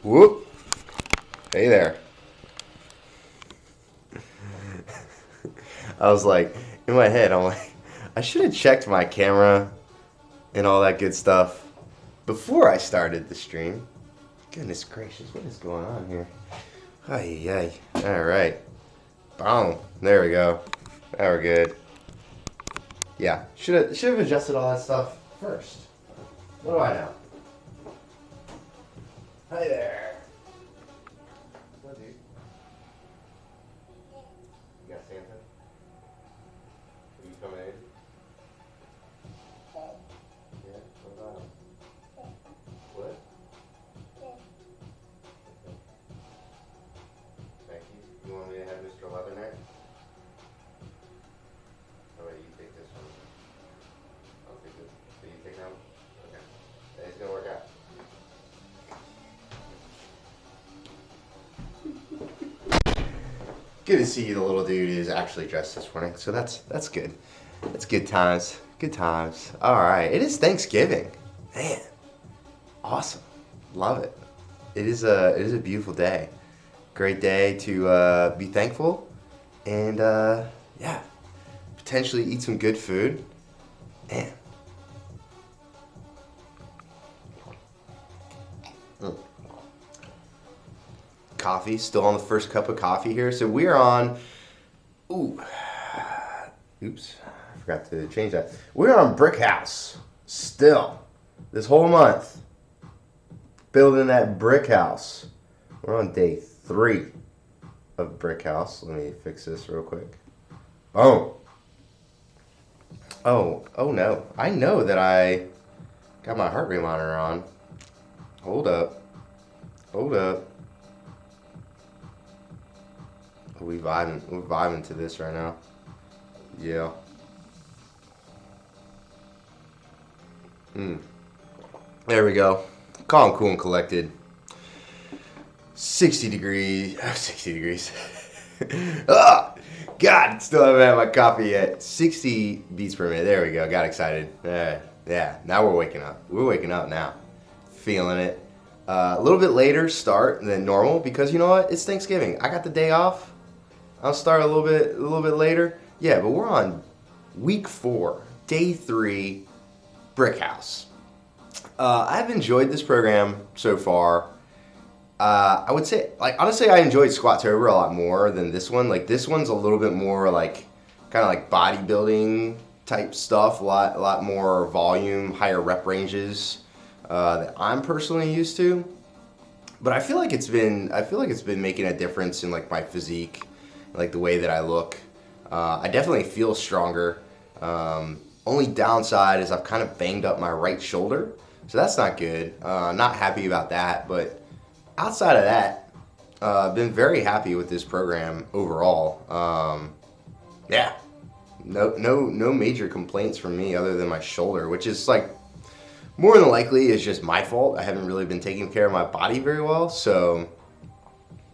Whoop. Hey there. I was like, in my head, I'm like, I should have checked my camera and all that good stuff before I started the stream. Goodness gracious, what is going on here? Ay, ay. All right. Boom. There we go. Now we're good. Yeah, should have adjusted all that stuff first. What do I know? Hi there. What, dude? You got Santa? Are you coming in? Yeah, what about him? What? Thank you. You want me to have Mr. Leatherneck? How about you take this one? I'll take this. So you take that one? Okay. It's gonna work out. Good to see the little dude is actually dressed this morning, so that's good. That's good times. Good times. All right, it is Thanksgiving, man. Awesome, love it. It is a beautiful day. Great day to be thankful, and yeah, potentially eat some good food. Man. Coffee, still on the first cup of coffee here. So we are on, oops, I forgot to change that. We're on Brick House still this whole month, building that brick house. We're on day 3 of Brick House. Let me fix this real quick. Boom. Oh no. I know that I got my heart rate monitor on. Hold up. We're vibing to this right now. Yeah. There we go. Calm, cool, and collected. 60 degrees. Ah! God, still haven't had my coffee yet. 60 beats per minute. There we go. Got excited. Yeah, now we're waking up. We're waking up now. Feeling it. A little bit later start than normal because you know what? It's Thanksgiving. I got the day off. I'll start a little bit later. Yeah, but we're on week 4, day 3, Brick House. I've enjoyed this program so far. I would say, like, honestly, I enjoyed Squat-Tober a lot more than this one. Like, this one's a little bit more like, kind of like bodybuilding type stuff. A lot more volume, higher rep ranges that I'm personally used to. But I feel like it's been making a difference in like my physique, like the way that I look. I definitely feel stronger. Only downside is I've kind of banged up my right shoulder, so that's not good. Not happy about that, but outside of that, I've been very happy with this program overall. Yeah, no major complaints from me other than my shoulder, which is like more than likely is just my fault. I haven't really been taking care of my body very well, so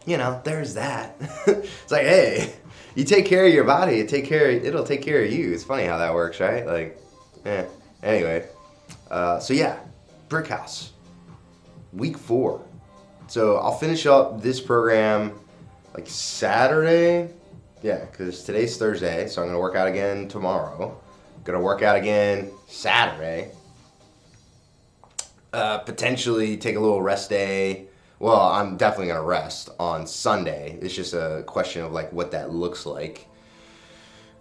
you know, there's that. It's like, hey, you take care of your body, it'll take care of you. It's funny how that works, right? Like, anyway. So yeah, Brick House, week 4. So I'll finish up this program like Saturday. Yeah, because today's Thursday, so I'm going to work out again tomorrow. Going to work out again Saturday. Potentially take a little rest day. Well, I'm definitely going to rest on Sunday. It's just a question of like what that looks like.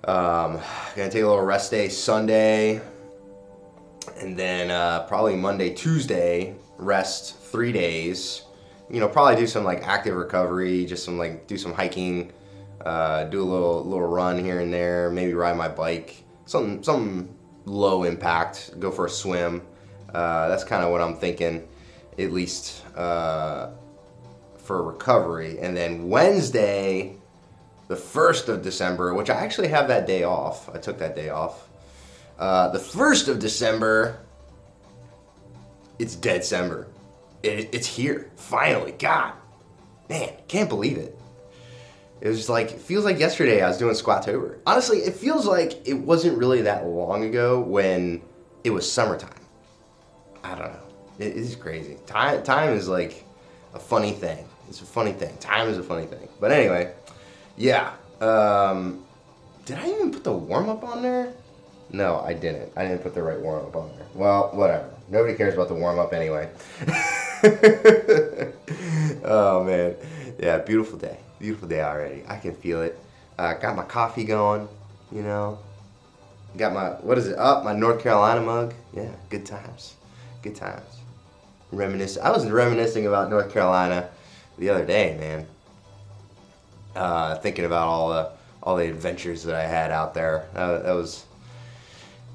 Going to take a little rest day Sunday. And then probably Monday, Tuesday, rest 3 days. You know, probably do some like active recovery, just do some hiking, do a little run here and there, maybe ride my bike. Something low impact, go for a swim. That's kind of what I'm thinking, at least for recovery. And then Wednesday, the 1st of December, which I actually have that day off. I took that day off. The 1st of December, it's Dead-Cember. It's here, finally. God, man, can't believe it. It was just like, it feels like yesterday I was doing Squat-Tober. Honestly, it feels like it wasn't really that long ago when it was summertime. I don't know. It is crazy. Time is like a funny thing. It's a funny thing. Time is a funny thing. But anyway, yeah. Did I even put the warm-up on there? No, I didn't. I didn't put the right warm-up on there. Well, whatever. Nobody cares about the warm-up anyway. Oh, man. Yeah, beautiful day. Beautiful day already. I can feel it. Got my coffee going, you know. Got my, what is it? Oh, my North Carolina mug. Yeah, good times. Good times. Reminiscing. I was reminiscing about North Carolina the other day, man. Thinking about all the adventures that I had out there. That was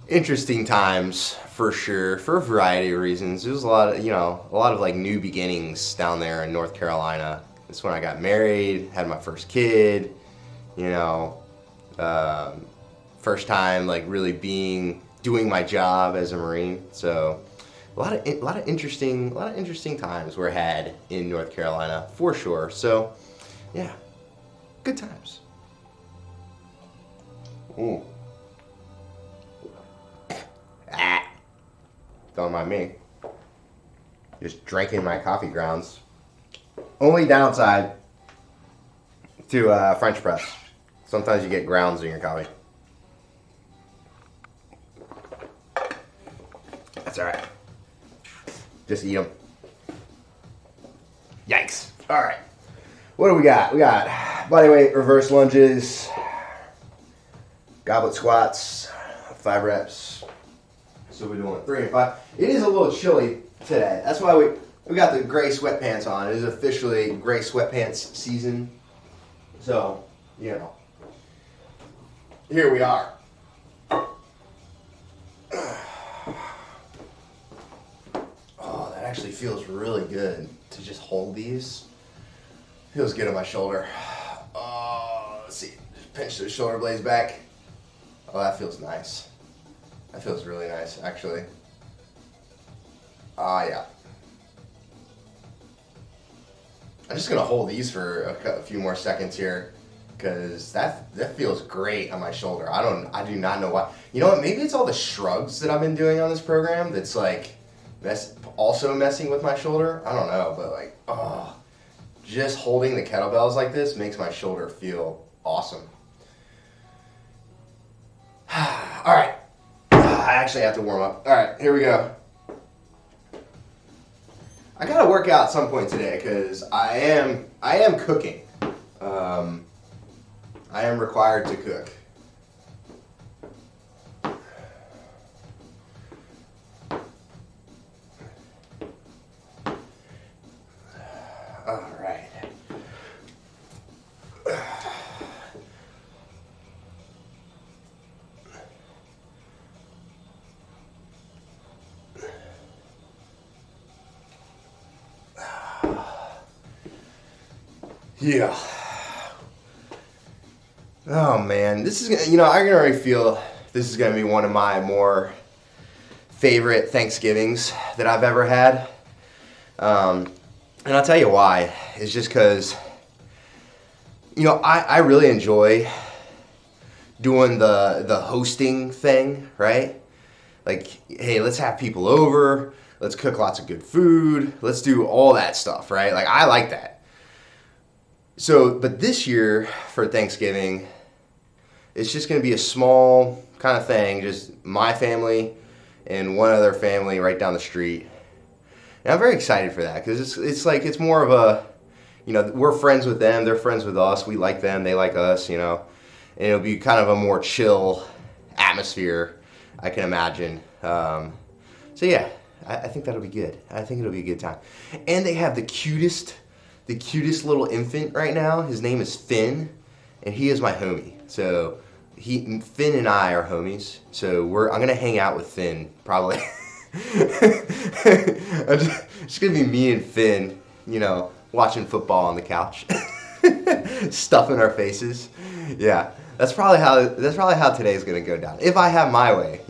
interesting times for sure, for a variety of reasons. There was a lot of like new beginnings down there in North Carolina. That's when I got married, had my first kid, you know, first time like really doing my job as a Marine. So a lot of interesting times were had in North Carolina for sure. So yeah, good times. Ooh. Don't mind me. Just drinking my coffee grounds. Only downside to French press. Sometimes you get grounds in your coffee. That's alright. Just eat them. Yikes. Alright. What do we got? We got bodyweight reverse lunges, goblet squats, 5 reps. So we're doing 3 and 5. It is a little chilly today. That's why we got the gray sweatpants on. It is officially gray sweatpants season. So, you know, here we are. Oh, that actually feels really good to just hold these. Feels good on my shoulder. Oh, let's see. Just pinch those shoulder blades back. Oh, that feels nice. That feels really nice, actually. Yeah. I'm just gonna hold these for a few more seconds here, because that feels great on my shoulder. I do not know why. You know what? Maybe it's all the shrugs that I've been doing on this program that's like also messing with my shoulder. I don't know, but like, just holding the kettlebells like this makes my shoulder feel awesome. All right. I actually have to warm up. All right, here we go. I gotta work out at some point today because I am cooking. I am required to cook. All right. Yeah. Oh man, this is gonna, I can already feel this is gonna be one of my more favorite Thanksgivings that I've ever had. And I'll tell you why. It's just because, I really enjoy doing the hosting thing, right? Like, hey, let's have people over. Let's cook lots of good food. Let's do all that stuff, right? Like, I like that. So, but this year for Thanksgiving, it's just going to be a small kind of thing, just my family and one other family right down the street. And I'm very excited for that because it's more of a, we're friends with them, they're friends with us, we like them, they like us, and it'll be kind of a more chill atmosphere, I can imagine. So yeah, I think that'll be good. I think it'll be a good time. And they have the cutest little infant right now. His name is Finn, and he is my homie. So Finn and I are homies. So I'm gonna hang out with Finn probably. It's gonna be me and Finn, watching football on the couch, stuffing our faces. Yeah, that's probably how today's gonna go down. If I have my way,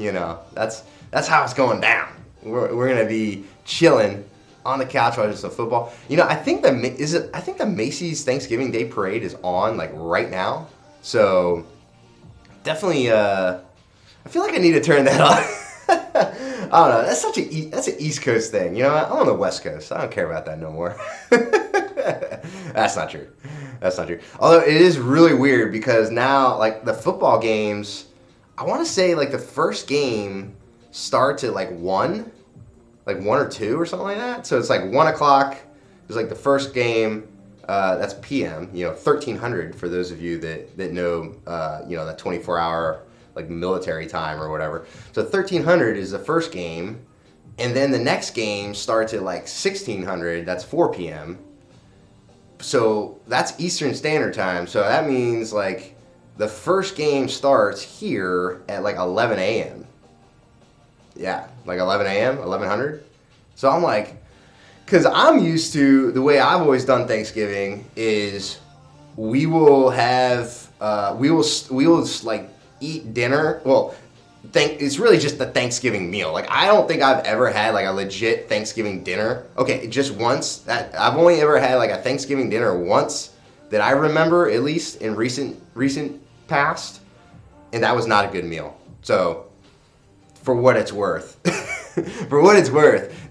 that's how it's going down. We're gonna be chilling on the couch watching some football. I think the Macy's Thanksgiving Day Parade is on like right now. So definitely, I feel like I need to turn that on. don't know. That's an East Coast thing. You know what? I'm on the West Coast. I don't care about that no more. That's not true. That's not true. Although it is really weird because now, like the football games, I want to say like the first game starts at like 1 or 2 or something like that. So it's like 1 o'clock. It's like the first game. That's PM. 1300 for those of you that know. That 24-hour like military time or whatever. So 1300 is the first game, and then the next game starts at like 1600. That's 4 p.m. So that's Eastern Standard Time. So that means like the first game starts here at like 11 a.m. Yeah, like 11 a.m., 1100. So I'm like, because I'm used to the way I've always done Thanksgiving is we will have, we will like eat dinner. Well, it's really just the Thanksgiving meal. Like, I don't think I've ever had like a legit Thanksgiving dinner. Okay, just once. That I've only ever had like a Thanksgiving dinner once that I remember, at least in recent past, and that was not a good meal. So, for what it's worth,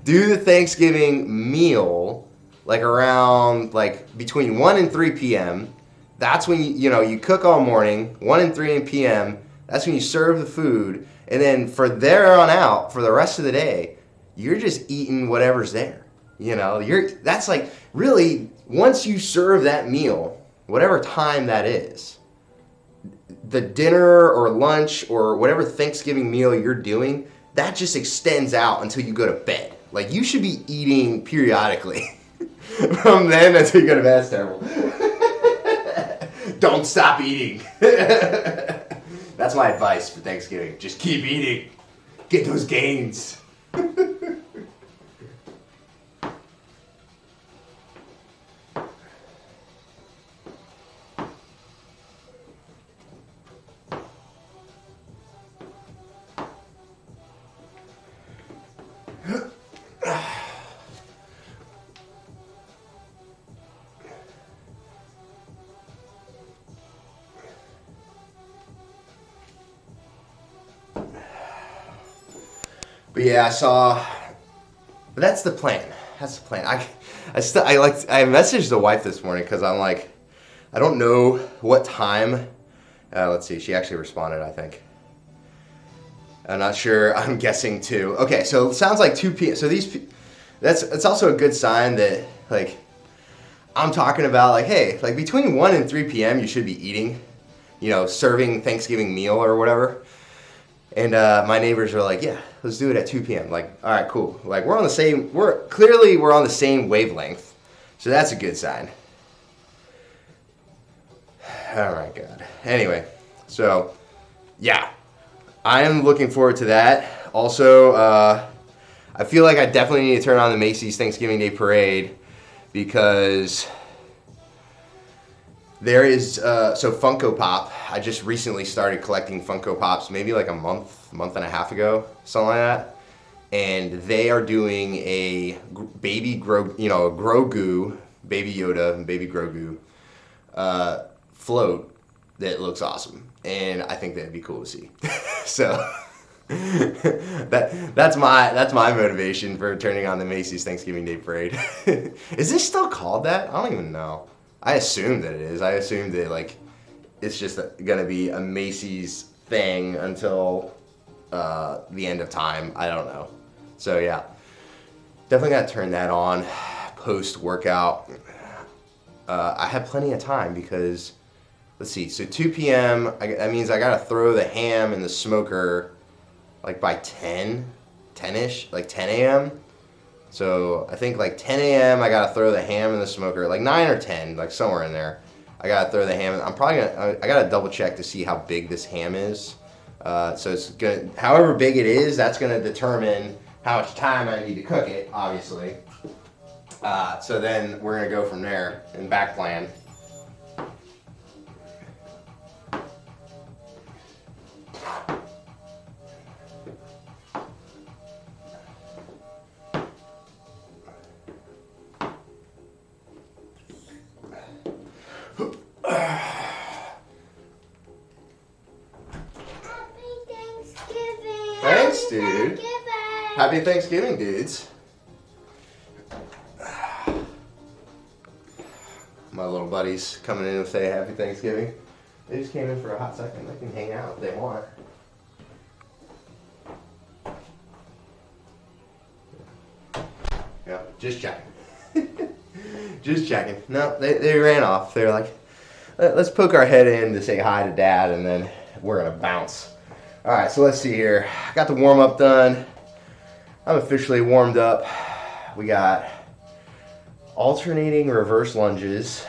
do the Thanksgiving meal like around like between 1 and 3 p.m. That's when you cook all morning, 1 and 3 p.m. That's when you serve the food, and then for there on out, for the rest of the day, you're just eating whatever's there. That's like really once you serve that meal, whatever time that is, the dinner or lunch or whatever Thanksgiving meal you're doing, that just extends out until you go to bed. Like you should be eating periodically from then until you go to bed. That's terrible. Don't stop eating. That's my advice for Thanksgiving. Just keep eating. Get those gains. But yeah, but that's the plan. That's the plan. I messaged the wife this morning because I'm like, I don't know what time. Let's see. She actually responded, I think. I'm not sure. I'm guessing 2. Okay, so it sounds like 2 p.m. So it's also a good sign that like I'm talking about like, hey, like between 1 and 3 p.m. you should be eating, serving Thanksgiving meal or whatever. And my neighbors are like, yeah, let's do it at 2 p.m. Like, all right, cool. Like we're on the same wavelength. So that's a good sign. Oh my God. Anyway, so yeah, I am looking forward to that. Also, I feel like I definitely need to turn on the Macy's Thanksgiving Day Parade because there is, so Funko Pop, I just recently started collecting Funko Pops maybe like a month and a half ago, something like that. And they are doing a baby Grogu, Baby Yoda and Baby Grogu float that looks awesome. And I think that'd be cool to see. So that's my motivation for turning on the Macy's Thanksgiving Day Parade. Is this still called that? I don't even know. I assume that it is. I assume that like it's just gonna be a Macy's thing until the end of time. I don't know. So yeah, definitely gotta turn that on post workout. I have plenty of time because let's see. So 2 p.m. That means I gotta throw the ham in the smoker like by 10-ish, like 10 a.m. So I think like 10 a.m. I gotta throw the ham in the smoker, like 9 or 10, like somewhere in there. I gotta throw the ham. I gotta double check to see how big this ham is. So it's gonna, however big it is, that's gonna determine how much time I need to cook it, obviously. So then we're gonna go from there and back plan. Thanks, dude. Happy Thanksgiving, dudes. My little buddies coming in to say happy Thanksgiving. They just came in for a hot second. They can hang out if they want. Yeah, just checking. Just checking. No, they ran off. They're like, let's poke our head in to say hi to Dad, and then we're going to bounce. All right, so let's see here. I got the warm-up done. I'm officially warmed up. We got alternating reverse lunges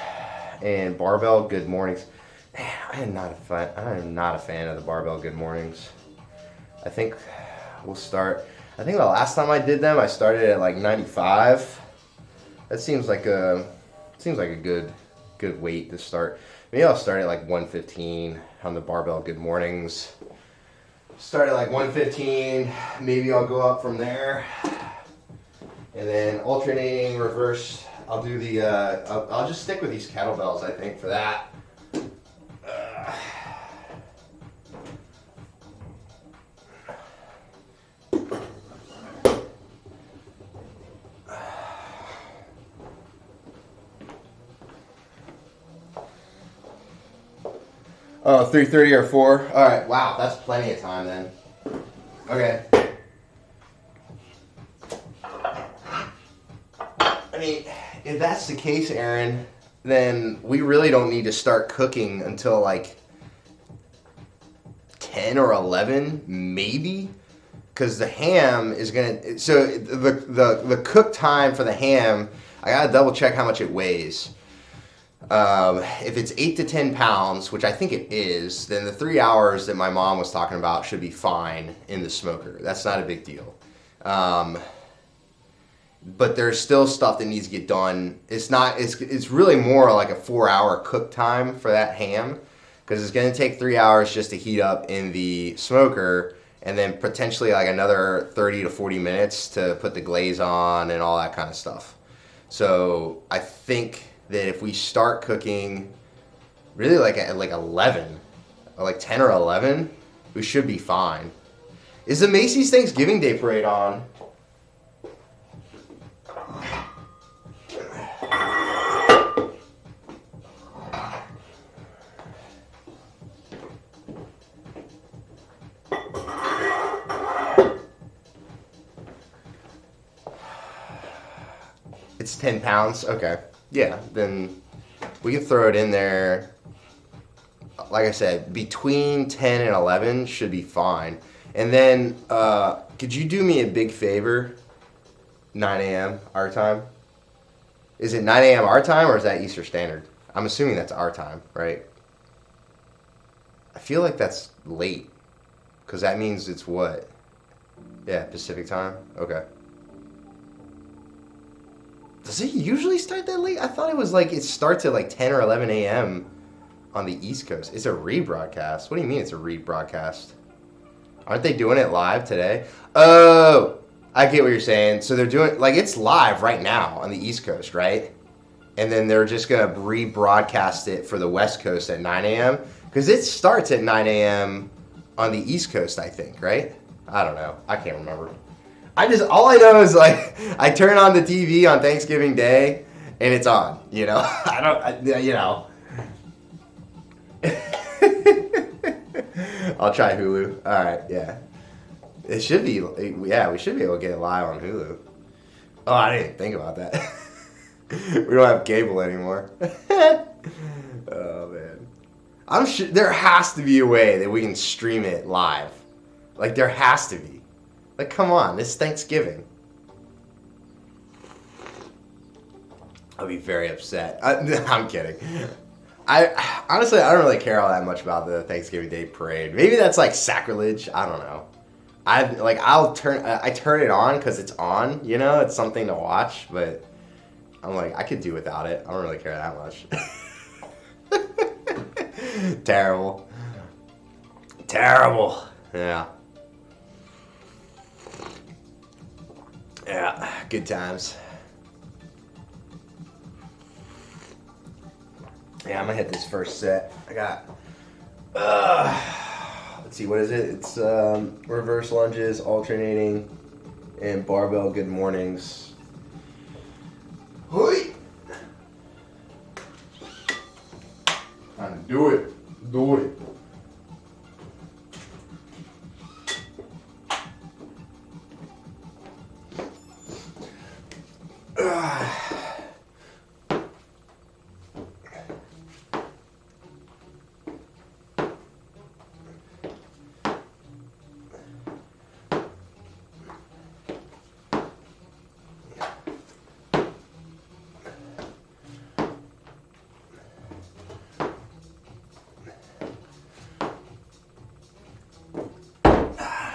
and barbell good mornings. Man, I am not a fan of the barbell good mornings. I think we'll start. I think the last time I did them, I started at like 95. That seems like a good weight to start. Maybe I'll start at like 115 on the barbell good mornings. Start at like 115. Maybe I'll go up from there. And then alternating reverse, I'll do the, I'll just stick with these kettlebells, I think, for that. Oh, 3:30 or 4? All right, wow, that's plenty of time then. Okay. I mean, if that's the case, Aaron, then we really don't need to start cooking until like 10 or 11, maybe, because the ham is gonna. So the cook time for the ham, I gotta double check how much it weighs. If it's 8 to 10 pounds, which I think it is, then the 3 hours that my mom was talking about should be fine in the smoker. That's not a big deal. But there's still stuff that needs to get done. It's really more like a 4-hour cook time for that ham, because it's going to take 3 hours just to heat up in the smoker, and then potentially like another 30 to 40 minutes to put the glaze on and all that kind of stuff. So I think that if we start cooking really like at like 11, or like 10 or 11, we should be fine. Is the Macy's Thanksgiving Day Parade on? It's 10 pounds? Okay. Yeah, then we can throw it in there. Like I said, between 10 and 11 should be fine. And then, could you do me a big favor? 9 a.m. our time? Is it 9 a.m. our time, or is that Eastern Standard? I'm assuming that's our time, right? I feel like that's late, because that means it's what? Yeah, Pacific time? Okay. Does it usually start that late? I thought it was like it starts at like 10 or 11 a.m. on the East Coast. It's a rebroadcast. What do you mean it's a rebroadcast? Aren't they doing it live today? Oh, I get what you're saying. So they're doing, like, it's live right now on the East Coast, right? And then they're just going to rebroadcast it for the West Coast at 9 a.m. Because it starts at 9 a.m. on the East Coast, I think, right? I don't know. I can't remember. All I know is, like, I turn on the TV on Thanksgiving Day and it's on, you know? You know. I'll try Hulu. All right, yeah. It should be, yeah, we should be able to get it live on Hulu. Oh, I didn't think about that. We don't have cable anymore. Oh, man. I'm sure there has to be a way that we can stream it live. Like, there has to be. Like, come on, it's Thanksgiving. I'll be very upset. I'm kidding. Honestly, I don't really care all that much about the Thanksgiving Day Parade. Maybe that's like sacrilege. I don't know. I turn it on because it's on. You know, it's something to watch. But I'm like, I could do without it. I don't really care that much. Terrible. Yeah. Yeah, good times. Yeah, I'm gonna hit this first set. I got, let's see, what is it? It's reverse lunges, alternating and Barbell Good Mornings. Hoi! Time to do it. Do it.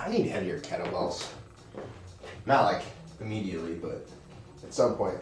I need heavier kettlebells. Not like immediately, but at some point.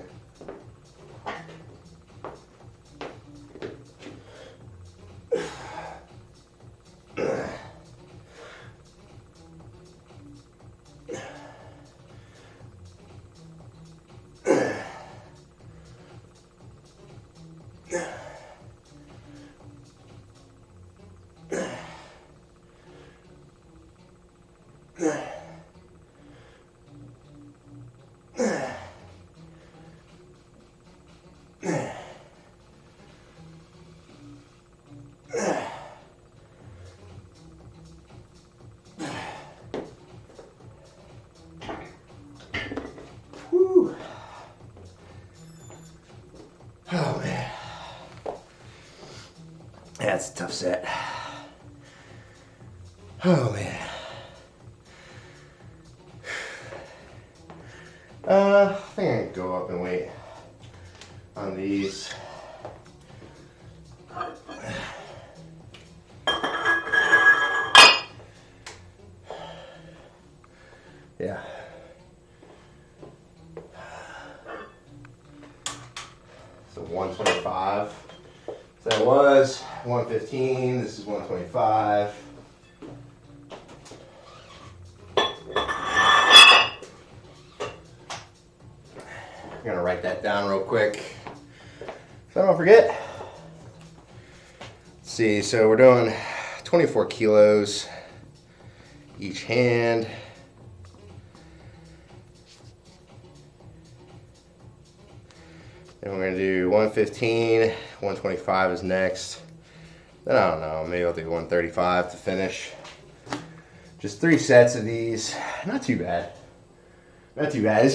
Whew. Oh man, that's a tough set. Oh man. I think I can go up and wait on these. Yeah. So 125. So that was 115. This is 125. I'm gonna write that down real quick so I don't forget. Let's see, so we're doing 24 kilos each hand. And we're gonna do 115, 125 is next. Then I don't know, maybe I'll do 135 to finish. Just 3 sets of these. Not too bad. Not too bad. This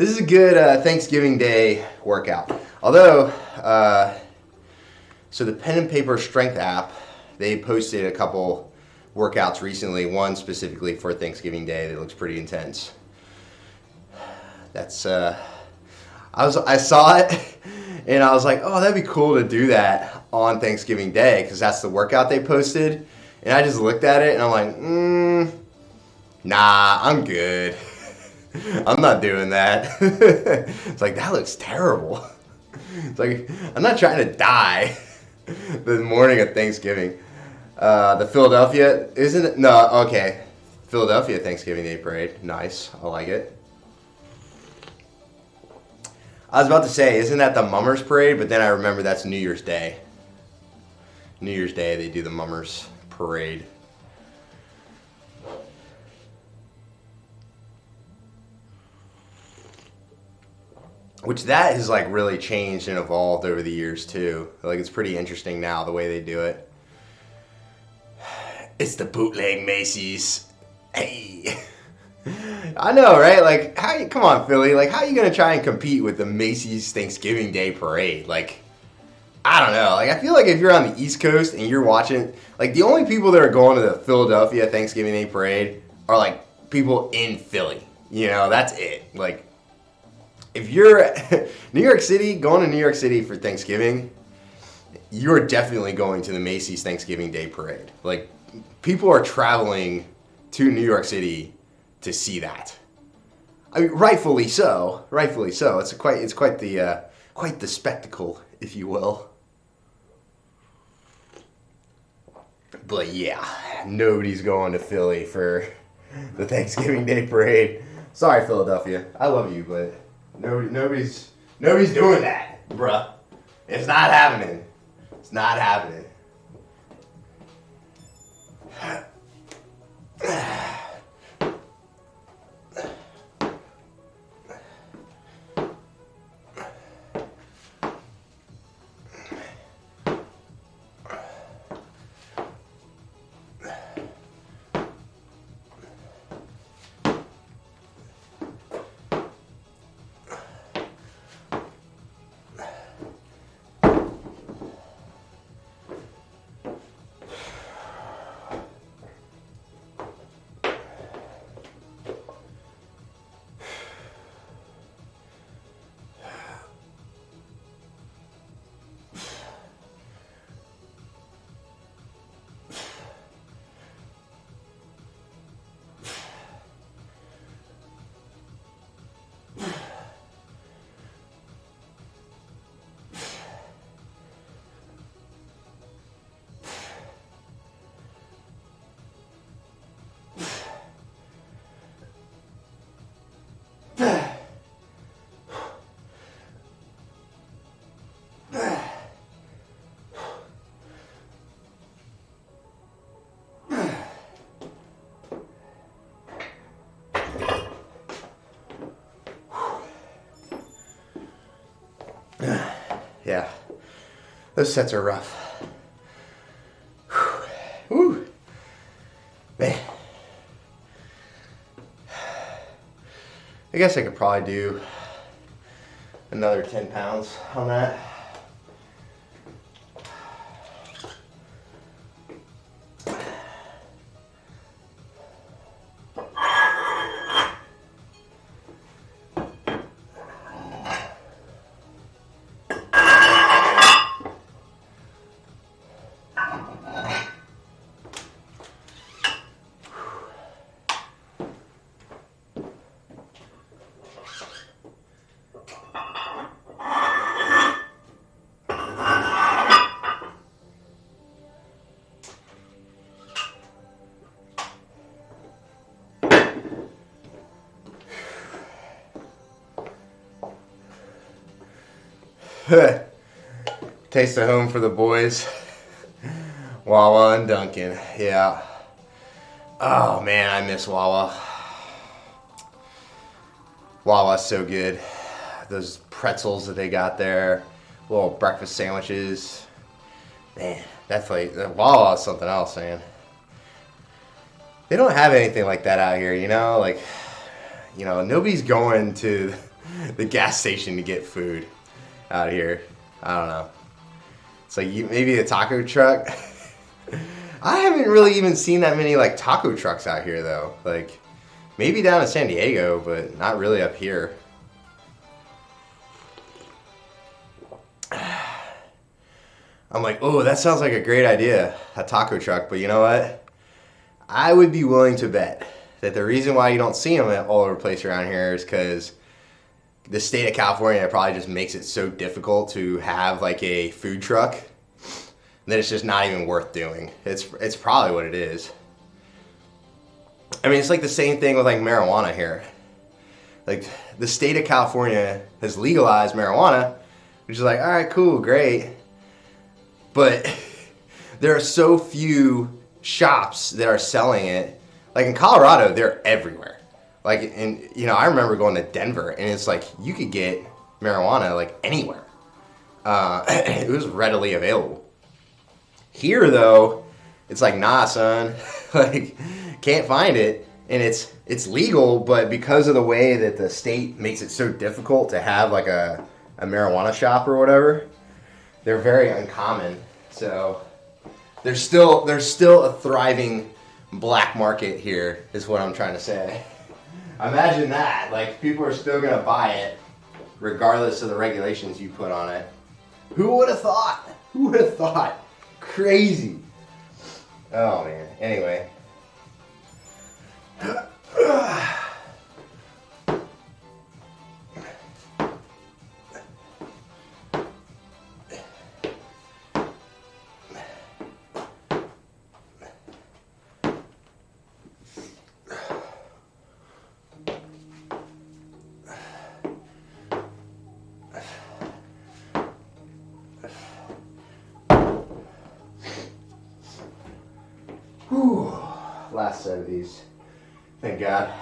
is a good Thanksgiving Day workout. Although, so the Pen and Paper Strength app, they posted a couple workouts recently. One specifically for Thanksgiving Day that looks pretty intense. That's I saw it and I was like, oh, that'd be cool to do that on Thanksgiving Day because that's the workout they posted. And I just looked at it and I'm like, nah, I'm good. I'm not doing that. It's like, that looks terrible. It's like, I'm not trying to die the morning of Thanksgiving. The Philadelphia, isn't it? No, okay. Philadelphia Thanksgiving Day Parade. Nice. I like it. I was about to say, isn't that the Mummers Parade? But then I remember that's New Year's Day. New Year's Day, they do the Mummers Parade. Which that has like really changed and evolved over the years too. Like it's pretty interesting now the way they do it. It's the bootleg Macy's. Hey. I know, right? Like, come on, Philly. Like, how are you going to try and compete with the Macy's Thanksgiving Day Parade? Like, I don't know. Like, I feel like if you're on the East Coast and you're watching, like, the only people that are going to the Philadelphia Thanksgiving Day Parade are, like, people in Philly. You know, that's it. Like, if you're New York City, going to New York City for Thanksgiving, you're definitely going to the Macy's Thanksgiving Day Parade. Like, people are traveling to New York City to see that. I mean, rightfully so. Rightfully so. It's quite the spectacle, if you will. But yeah, nobody's going to Philly for the Thanksgiving Day Parade. Sorry, Philadelphia. I love you, but nobody's doing that, bruh. It's not happening. It's not happening. Yeah. Those sets are rough. Whew. Man. I guess I could probably do another 10 pounds on that. Taste of home for the boys. Wawa and Dunkin'. Yeah. Oh man, I miss Wawa. Wawa's so good. Those pretzels that they got there, little breakfast sandwiches. Man, definitely. Wawa is something else, man. They don't have anything like that out here, you know? Like, you know, nobody's going to the gas station to get food out here. I don't know. It's like maybe a taco truck. I haven't really even seen that many like taco trucks out here though. Like maybe down in San Diego, but not really up here. I'm like, oh, that sounds like a great idea, a taco truck. But you know what? I would be willing to bet that the reason why you don't see them all over the place around here is because the state of California probably just makes it so difficult to have like a food truck that it's just not even worth doing. It's probably what it is. I mean, it's like the same thing with like marijuana here. Like the state of California has legalized marijuana, which is like, all right, cool, great. But there are so few shops that are selling it. Like in Colorado, they're everywhere. Like, and you know, I remember going to Denver, and it's like you could get marijuana like anywhere. It was readily available. Here, though, it's like, nah, son, like can't find it, and it's legal, but because of the way that the state makes it so difficult to have like a marijuana shop or whatever, they're very uncommon. So there's still a thriving black market here, is what I'm trying to say. Imagine that. Like, people are still going to buy it regardless of the regulations you put on it. Who would have thought? Who would have thought? Crazy. Oh, man. Anyway. Whew. Last set of these. Thank God.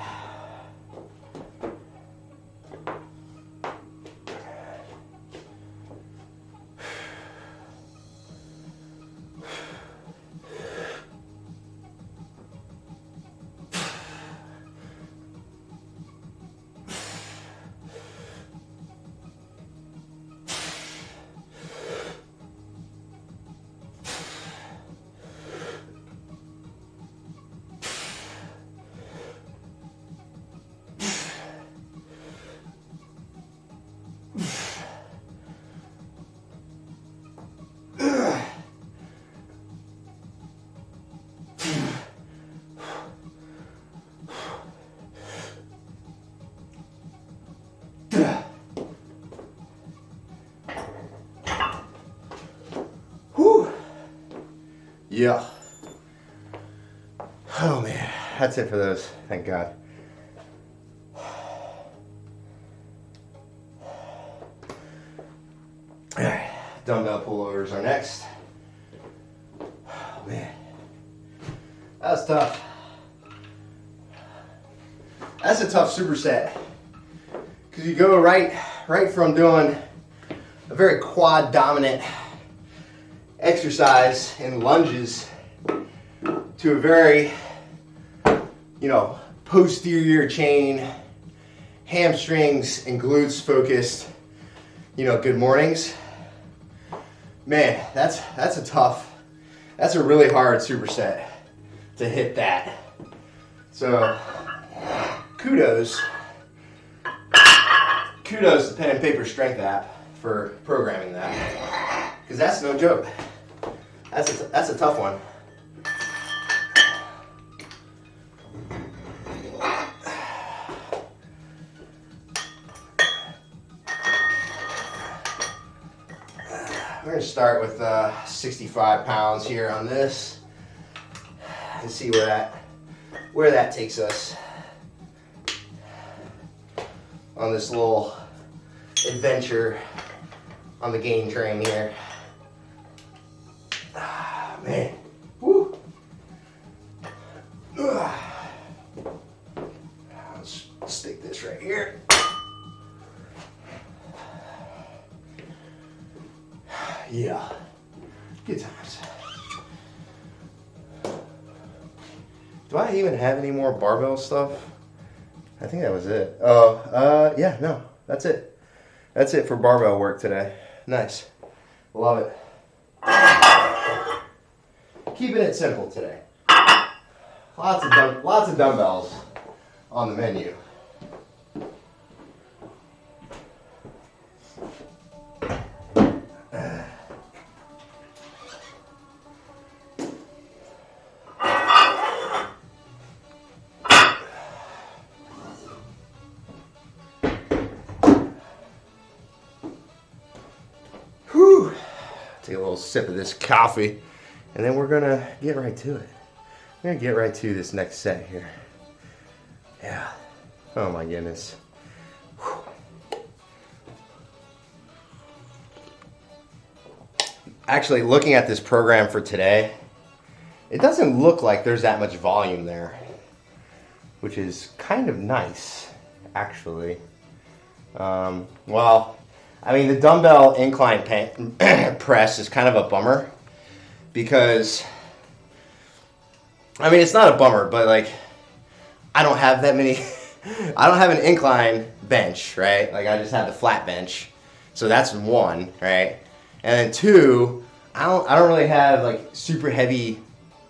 Yeah. Oh man, that's it for those. Thank God. Alright, dumbbell pullovers are next. Oh man, that was tough. That's a tough superset, because you go right from doing a very quad dominant exercise in lunges to a very, posterior chain, hamstrings and glutes focused, good mornings. Man, that's a really hard superset to hit that. So kudos to Pen and Paper Strength app for programming that, because that's no joke. That's a tough one. We're going to start with 65 pounds here on this and see where that takes us on this little adventure on the gain train here. Man, woo. Let's stick this right here. Yeah, good times. Do I even have any more barbell stuff? I think that was it. Oh, yeah, no, that's it. That's it for barbell work today. Nice. Love it. Keeping it simple today. Lots of dumbbells on the menu. Take a little sip of this coffee, and then we're gonna get right to it. We're gonna get right to this next set here. Yeah. Oh my goodness. Whew. Actually, looking at this program for today, it doesn't look like there's that much volume there, which is kind of nice, actually. Well, I mean, the dumbbell incline press is kind of a bummer because, I mean, it's not a bummer, but like, I don't have that many, I don't have an incline bench, right? Like, I just have the flat bench. So that's one, right? And then two, I don't really have like super heavy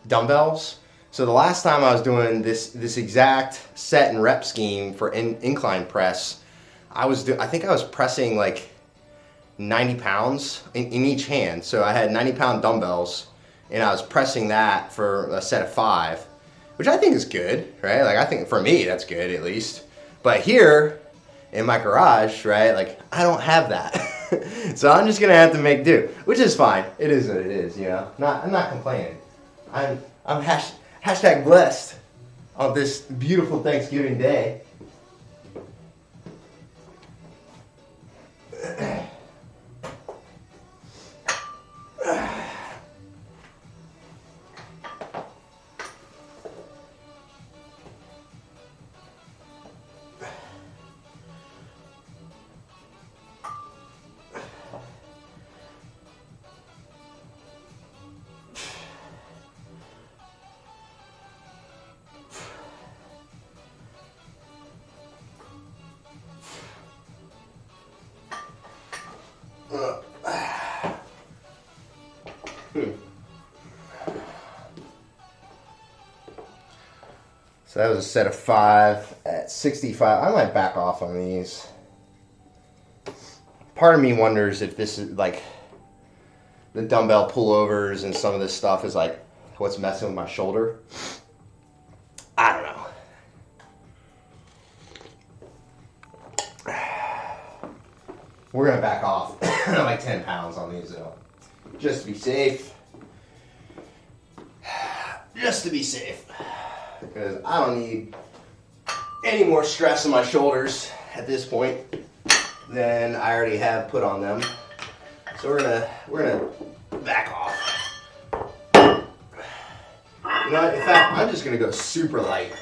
dumbbells. So the last time I was doing this exact set and rep scheme for incline press, I think I was pressing like 90 pounds in each hand. So I had 90-pound dumbbells and I was pressing that for a set of 5, which I think is good, right? Like, I think for me that's good at least. But here in my garage, right, like, I don't have that. So I'm just gonna have to make do, which is fine. It is what it is, I'm not complaining. I'm hashtag blessed on this beautiful Thanksgiving day. So that was a set of 5 at 65. I might back off on these. Part of me wonders if this is like the dumbbell pullovers and some of this stuff is like what's messing with my shoulder. I don't know. We're gonna back off like 10 pounds on these though, just to be safe. Just to be safe, because I don't need any more stress on my shoulders at this point than I already have put on them. So we're gonna back off. You know what? In fact, I'm just gonna go super light.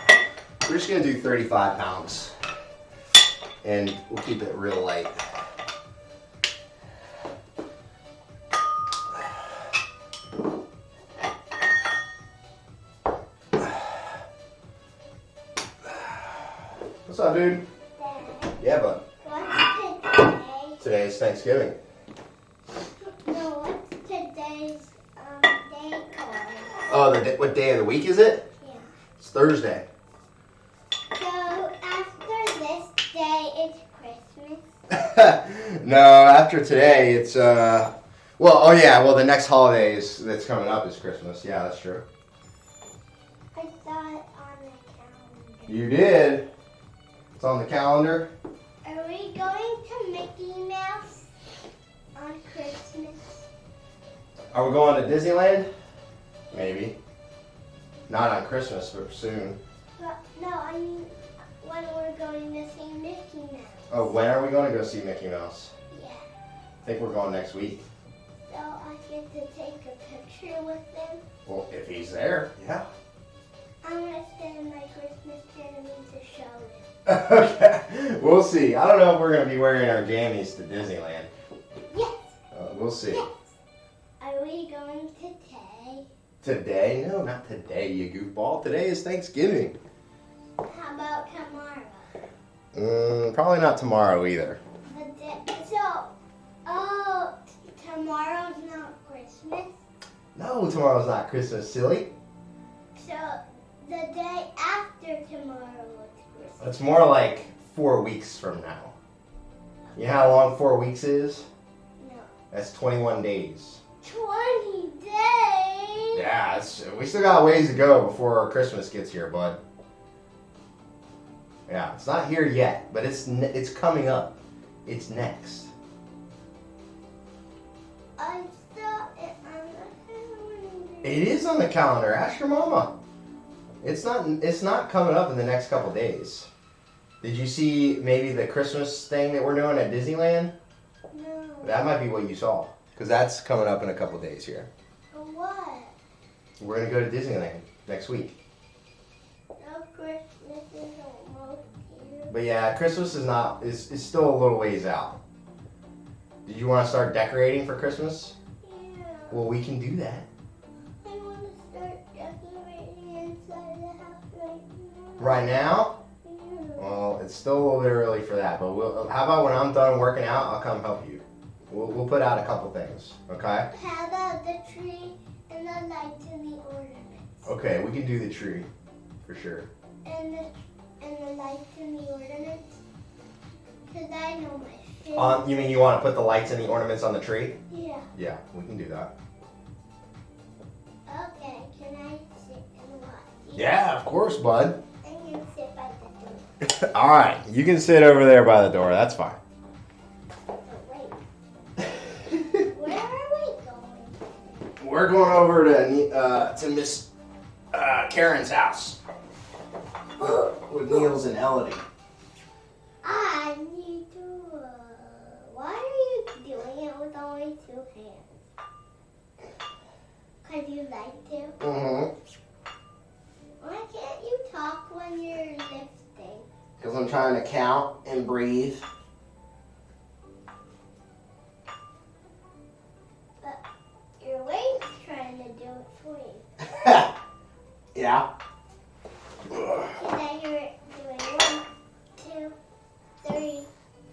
We're just gonna do 35 pounds, and we'll keep it real light. What's up, dude? Dad, Yeah, bud. what's today? Today is Thanksgiving. No, what's today's day called? Oh, what day of the week is it? Yeah. It's Thursday. So after this day, it's Christmas. No, after today, it's well, the next holidays that's coming up is Christmas. Yeah, that's true. I saw it on the calendar. You did. It's on the calendar. Are we going to Mickey Mouse on Christmas? Are we going to Disneyland? Maybe. Not on Christmas, but soon. But, no, I mean when we're going to see Mickey Mouse. Oh, when are we going to go see Mickey Mouse? Yeah. I think we're going next week. So I get to take a picture with them. Well, if he's there, yeah. I'm going to stand my Christmas cannon to show them. Okay, we'll see. I don't know if we're going to be wearing our jammies to Disneyland. Yes. We'll see. Yes. Are we going today? Today? No, not today, you goofball. Today is Thanksgiving. How about tomorrow? Probably not tomorrow either. Tomorrow's not Christmas. No, tomorrow's not Christmas, silly. So the day after tomorrow is Christmas. It's more like 4 weeks from now. You know how long 4 weeks is? No. That's 21 days. 20 days? Yeah, we still got a ways to go before Christmas gets here, bud. Yeah, it's not here yet, but it's coming up. It's next. I saw it on the calendar. It is on the calendar. Ask your mama. It's not coming up in the next couple days. Did you see maybe the Christmas thing that we're doing at Disneyland? No. That might be what you saw, because that's coming up in a couple days here. What? We're gonna go to Disneyland next week. No, Christmas is almost here. But yeah, Christmas is still a little ways out. Did you want to start decorating for Christmas? Yeah. Well, we can do that. I want to start decorating inside the house right now. Right now? Yeah. Well, it's still a little bit early for that, but how about when I'm done working out, I'll come help you. We'll put out a couple things, okay? How about the tree and the lights and the ornaments? Okay, we can do the tree, for sure. And the lights and the ornaments? Because I know my favorite. You mean you want to put the lights and the ornaments on the tree? Yeah. Yeah, we can do that. Okay, can I sit and watch? Yeah, of course, bud. I'm going to sit by the door. All right, you can sit over there by the door. That's fine. Oh, wait. Where are we going? We're going over to Miss Karen's house with Niels and Elodie. I need to. Why are you doing it with only 2 hands? Because you like to? Mm-hmm. Why can't you talk when you're lifting? Because I'm trying to count and breathe. But your weight's trying to do it for you. Yeah. Can I hear it doing 1, 2, 3,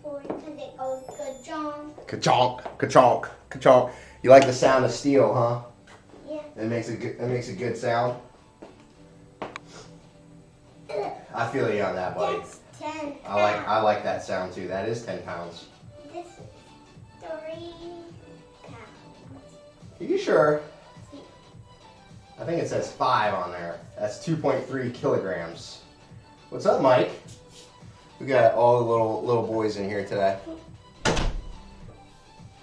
4? Because it goes ka-chonk. Ka-chonk, ka-chonk, ka-chonk. You like the sound of steel, huh? Yeah. It makes a good sound. I feel you on that, buddy. That's 10 pounds. I like that sound too. That is 10 pounds. This is 3 pounds. Are you sure? See, I think it says 5 on there. That's 2.3 kilograms. What's up, Mike? We got all the little boys in here today.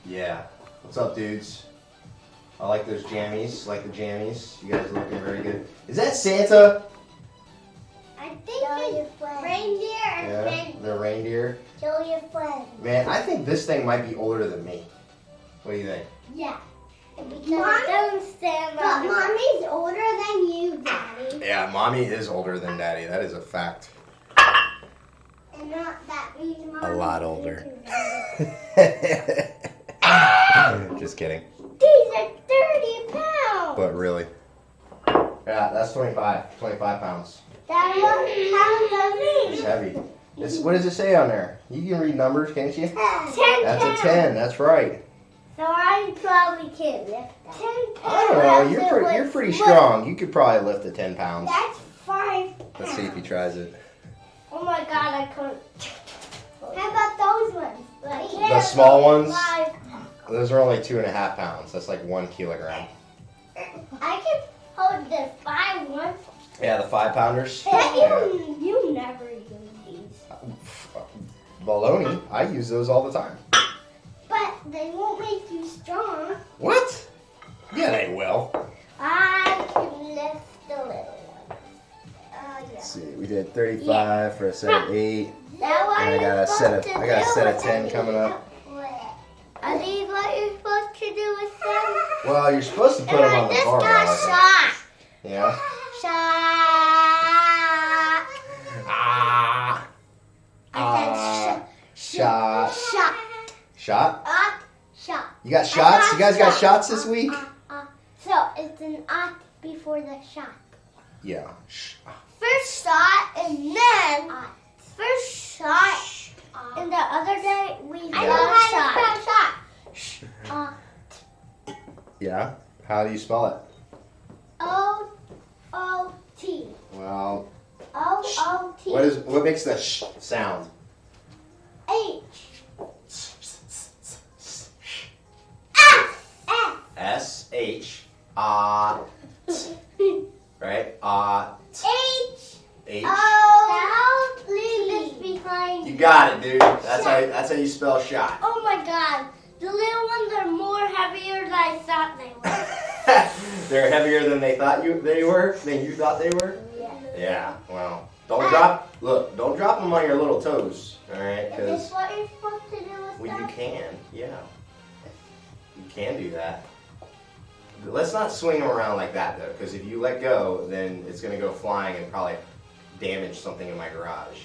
Yeah. What's up, dudes? I like those jammies. Like the jammies. You guys are looking very good. Is that Santa? I think it's reindeer and Yeah, the reindeer. show your friend. Man, I think this thing might be older than me. What do you think? Yeah. Because don't stand but mommy's older than you, Daddy. Yeah, mommy is older than daddy. That is a fact. And not that means mommy. A lot older. Just kidding. These are 30 pounds. But really. Yeah, that's 25 pounds. That what pounds of It's me. heavy. What does it say on there? You can read numbers, can't you? 10 That's a 10. That's right. So I probably can't lift that. 10 pounds. I don't know. You're pretty strong. You could probably lift the 10 pounds. That's 5 pounds. Let's see if he tries it. Oh my god, I couldn't. How about those ones? The small ones? 5. Those are only 2.5 pounds. That's like 1 kilogram. I can hold the 5 ones. Yeah, the 5-pounders. You never use these. Baloney. I use those all the time. But they won't make you strong. What? Yeah, they will. I can lift the little one. Yeah. Let's see. We did 35 for a set of 8. That one And I got a set of 10 coming up. Are these what you're supposed to do with them? Well, you're supposed to put them on the This barbell. got I shot. think. Yeah. Shot. Ah. I said Shot. shot. Shot? Shot. You got shots? You guys got shots this week? So it's an before the shot. Yeah. First shot and then first shot. And the other day we got shot. Yeah. How do you spell it? O-O-T. Well, O-O-T. what makes the sh sound? H. S-H. Right? H. H. Oh, please behind. You got it, dude. That's how you spell shot. Oh my god. The little ones are more heavier than I thought they were. They're heavier than they thought they were? Than you thought they were? Yeah. Yeah. Well, don't drop them on your little toes. All right? Is Because this what you're supposed to do with you them? can. Yeah. You can do that. But let's not swing them around like that though, because if you let go, then it's gonna go flying and probably damage something in my garage.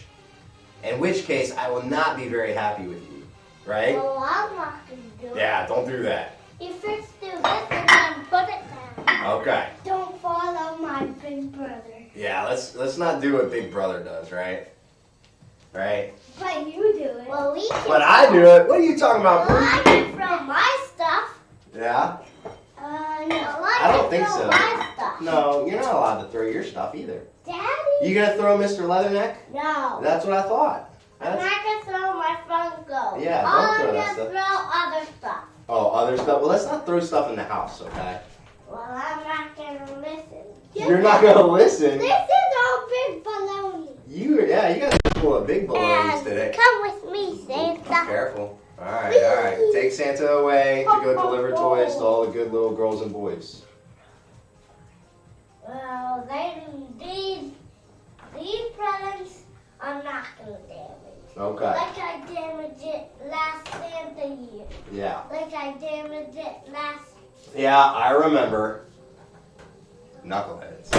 In which case, I will not be very happy with you, right? Well, I'm not going to do it. Yeah, don't do that. You first do this and then put it down. Okay. Don't follow my big brother. Yeah, let's not do what Big Brother does, right? Right? But you do it. Well, we can. But I do it. What are you talking about, Well, Bruce? I can throw my stuff. Yeah? No, I don't think so. My stuff. No, you're not allowed to throw your stuff either. Daddy? You gonna throw Mr. Leatherneck? No. That's what I thought. I'm not going to throw my Funko. Yeah, don't throw that I'm stuff. going to throw other stuff. Oh, other stuff? Well, let's not throw stuff in the house, okay? Well, I'm not going to listen. You're not gonna listen. This is all big baloney. You got a couple of big balloons today. Come with me, Santa. Careful. All right. Take Santa away to go deliver toys to all the good little girls and boys. Well, these presents I'm not going to damage. Okay. Like I damaged it last Santa year. Yeah. Like I damaged it last. Yeah, I remember. Knuckleheads.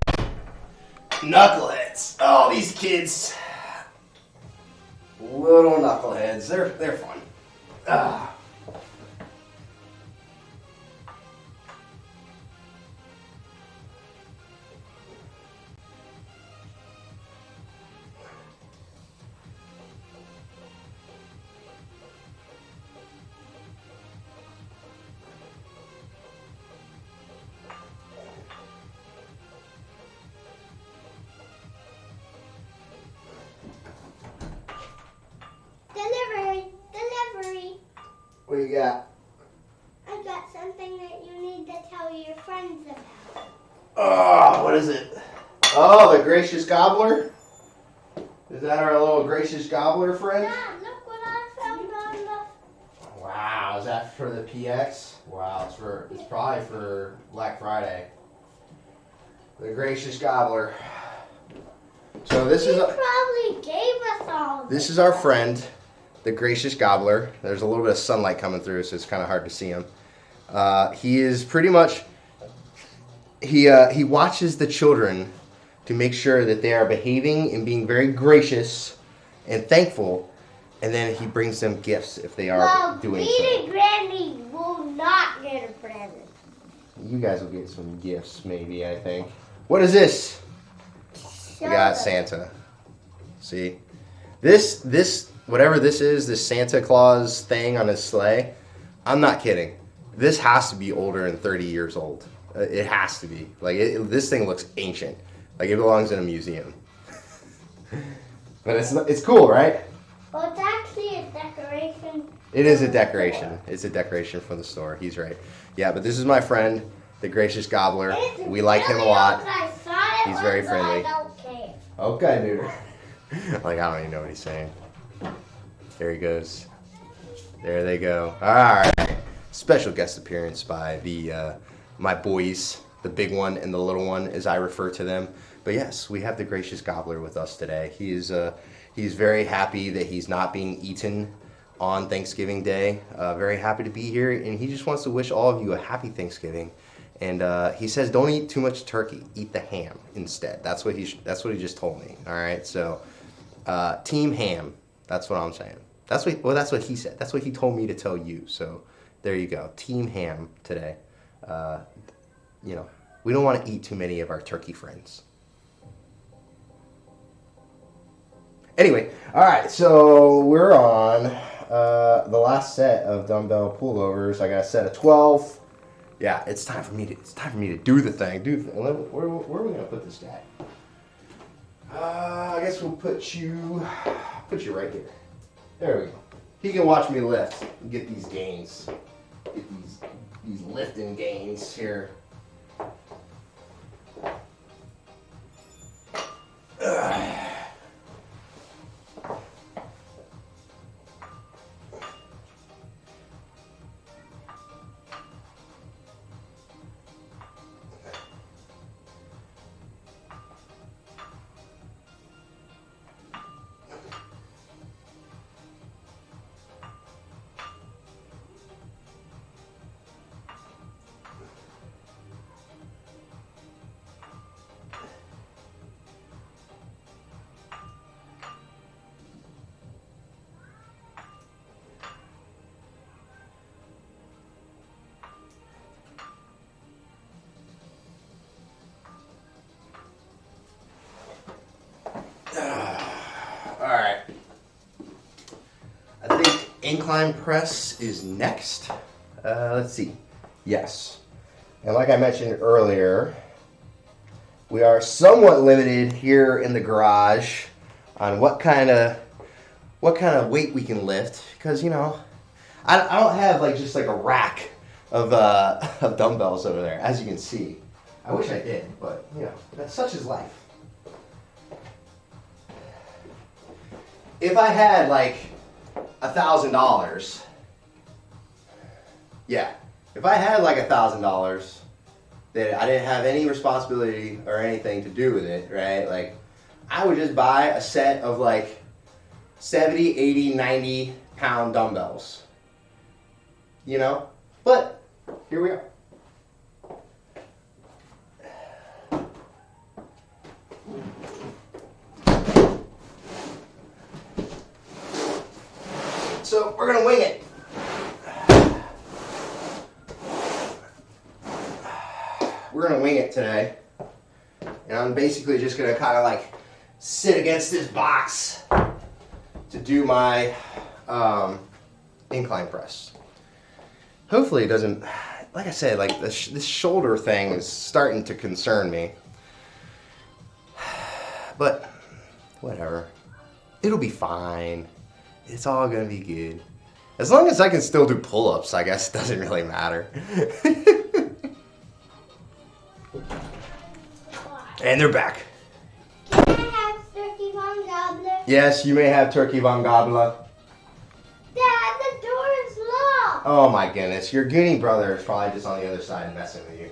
Knuckleheads. Oh, these kids. Little knuckleheads. They're fun. Ah. Delivery. What you got? I got something that you need to tell your friends about. Oh, what is it? Oh, the gracious gobbler? Is that our little gracious gobbler friend? Dad, look what I found on the. Wow, is that for the PX? Wow, it's probably for Black Friday. The gracious gobbler. So this He is probably gave us all. this is our friend, the gracious gobbler. There's a little bit of sunlight coming through, so it's kind of hard to see him. He is pretty much he watches the children to make sure that they are behaving and being very gracious and thankful, and then he brings them gifts if they are doing so. Well, Granny will not get a present. You guys will get some gifts, maybe, I think. What is this? We got Santa. See? This whatever this is, this Santa Claus thing on his sleigh, I'm not kidding. This has to be older than 30 years old. It has to be. Like this thing looks ancient. Like it belongs in a museum. But it's cool, right? Well, it's actually a decoration. It is a decoration. It's a decoration from the store. He's right. Yeah, but this is my friend, the gracious Gobbler. We like him a lot. He's very friendly. I don't care. Okay, dude. Like, I don't even know what he's saying. There he goes. There they go. All right. Special guest appearance by the my boys, the big one and the little one, as I refer to them. But yes, we have the gracious Gobbler with us today. He's very happy that he's not being eaten on Thanksgiving Day. Very happy to be here, and he just wants to wish all of you a happy Thanksgiving. And he says, don't eat too much turkey. Eat the ham instead. That's what he just told me. All right, so team ham. That's what I'm saying. That's what he said. That's what he told me to tell you. So there you go. Team ham today. You know, we don't want to eat too many of our turkey friends. Anyway, all right, so we're on the last set of dumbbell pullovers. I got a set of 12. Yeah, it's time for me to do the thing. Where are we gonna put this guy? I guess we'll put you right here. There we go. He can watch me lift and get these gains. Get these lifting gains here. Alright. I think Incline Press is next. Let's see. Yes. And like I mentioned earlier, we are somewhat limited here in the garage on what kind of weight we can lift, because, you know, I don't have just a rack of dumbbells over there, as you can see. I wish I did, but, you know, that's such is life. If I had $1,000, yeah, if I had $1,000 that I didn't have any responsibility or anything to do with it, right? I would just buy a set of 70, 80, 90 pound dumbbells, you know? But here we are. So we're gonna wing it. We're gonna wing it today. And I'm basically just gonna kind of sit against this box to do my incline press. Hopefully it doesn't, like I said, this shoulder thing is starting to concern me. But whatever, it'll be fine. It's all gonna be good. As long as I can still do pull-ups, I guess it doesn't really matter. And they're back. Can I have turkey von Goblet? Yes, you may have turkey von Goblet. Dad, the door is locked. Oh my goodness, your Goonie brother is probably just on the other side messing with you.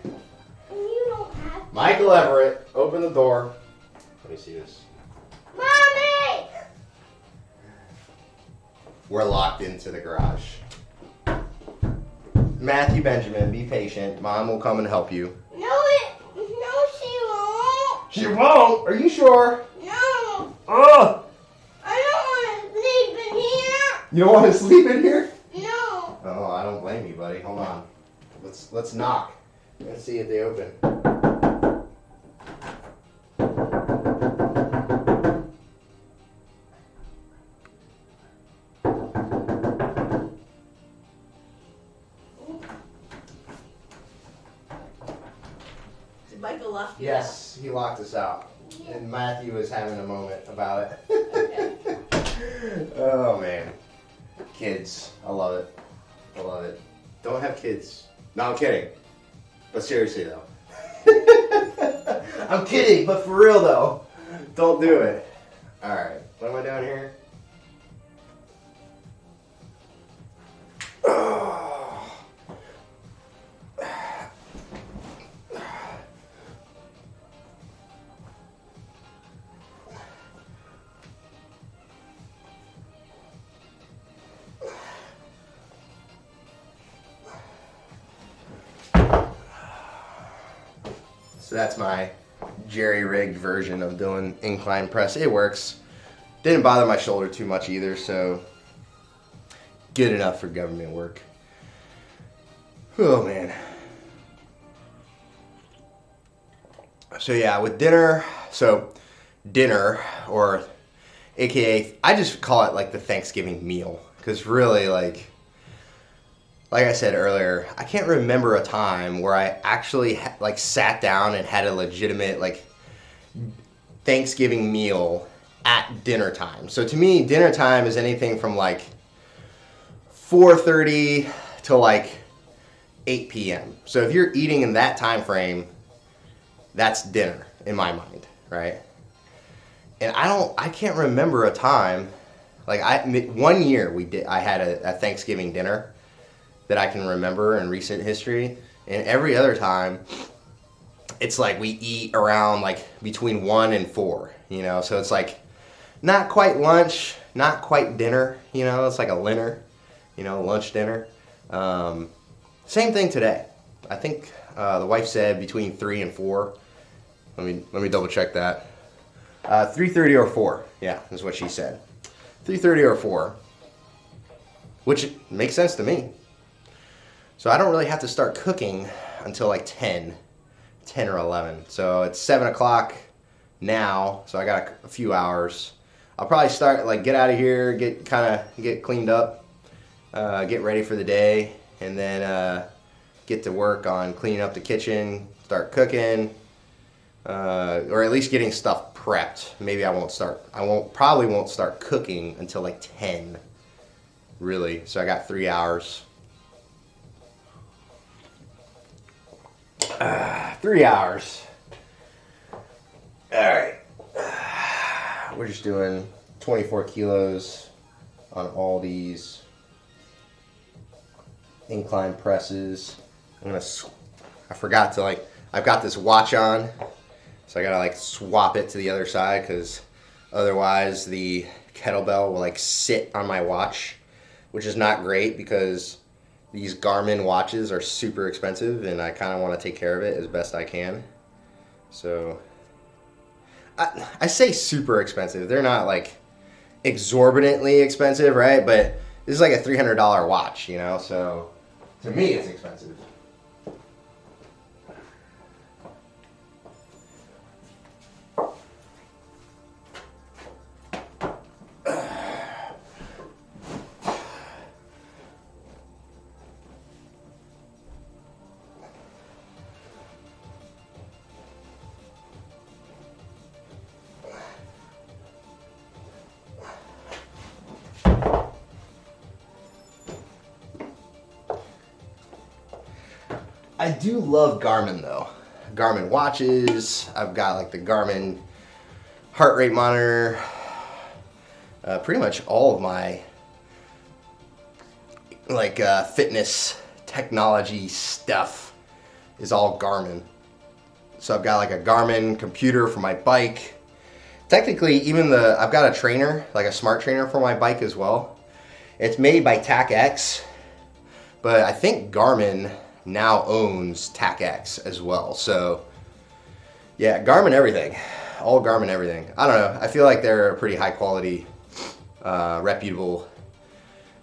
And you don't have to. Michael Everett, open the door. Let me see this. Mommy! We're locked into the garage. Matthew Benjamin, be patient. Mom will come and help you. No, she won't. She won't? Are you sure? No. Oh! I don't want to sleep in here. You don't want to sleep in here? No. Oh, I don't blame you, buddy. Hold on. Let's knock. Let's see if they open. Michael locked you Yes, he locked us out. Yeah. And Matthew was having a moment about it. Okay. Oh man. Kids. I love it. I love it. Don't have kids. No, I'm kidding. But seriously though. I'm kidding, but for real though. Don't do it. Alright. What am I doing here? So that's my jerry-rigged version of doing incline press. It works. Didn't bother my shoulder too much either, so good enough for government work. Oh man. So yeah, with dinner, or AKA, I just call it like the Thanksgiving meal, because really like I said earlier, I can't remember a time where I actually like sat down and had a legitimate like Thanksgiving meal at dinner time. So to me, dinner time is anything from like 4:30 to like 8 p.m. So if you're eating in that time frame, that's dinner in my mind, right? And I can't remember a time, like one year I had a Thanksgiving dinner that I can remember in recent history, and every other time it's like we eat around like between 1 and 4, you know, so it's like not quite lunch, not quite dinner, you know, it's like a dinner, you know, lunch dinner. Same thing today. I think the wife said between 3 and 4. Let me double check that. 3:30 or 4, yeah, is what she said. 3:30 or 4, which makes sense to me. So I don't really have to start cooking until like 10 or 11. So it's 7 o'clock now, so I got a few hours. I'll probably start, like, get out of here, get cleaned up, get ready for the day, and then get to work on cleaning up the kitchen, start cooking, or at least getting stuff prepped. Maybe probably won't start cooking until like 10, really. So I got 3 hours. 3 hours. All right. We're just doing 24 kilos on all these incline presses. I forgot to I've got this watch on, so I gotta swap it to the other side, because otherwise the kettlebell will sit on my watch, which is not great because these Garmin watches are super expensive and I kind of want to take care of it as best I can. So I say super expensive. They're not exorbitantly expensive, right? But this is like a $300 watch, you know? So to me, it's expensive. I do love Garmin though. Garmin watches. I've got the Garmin heart rate monitor. Pretty much all of my fitness technology stuff is all Garmin. So I've got a Garmin computer for my bike. Technically, I've got a trainer, a smart trainer for my bike as well. It's made by TACX, but I think Garmin now owns TACX as well. So yeah, Garmin everything, all Garmin everything. I don't know, I feel like they're pretty high quality, reputable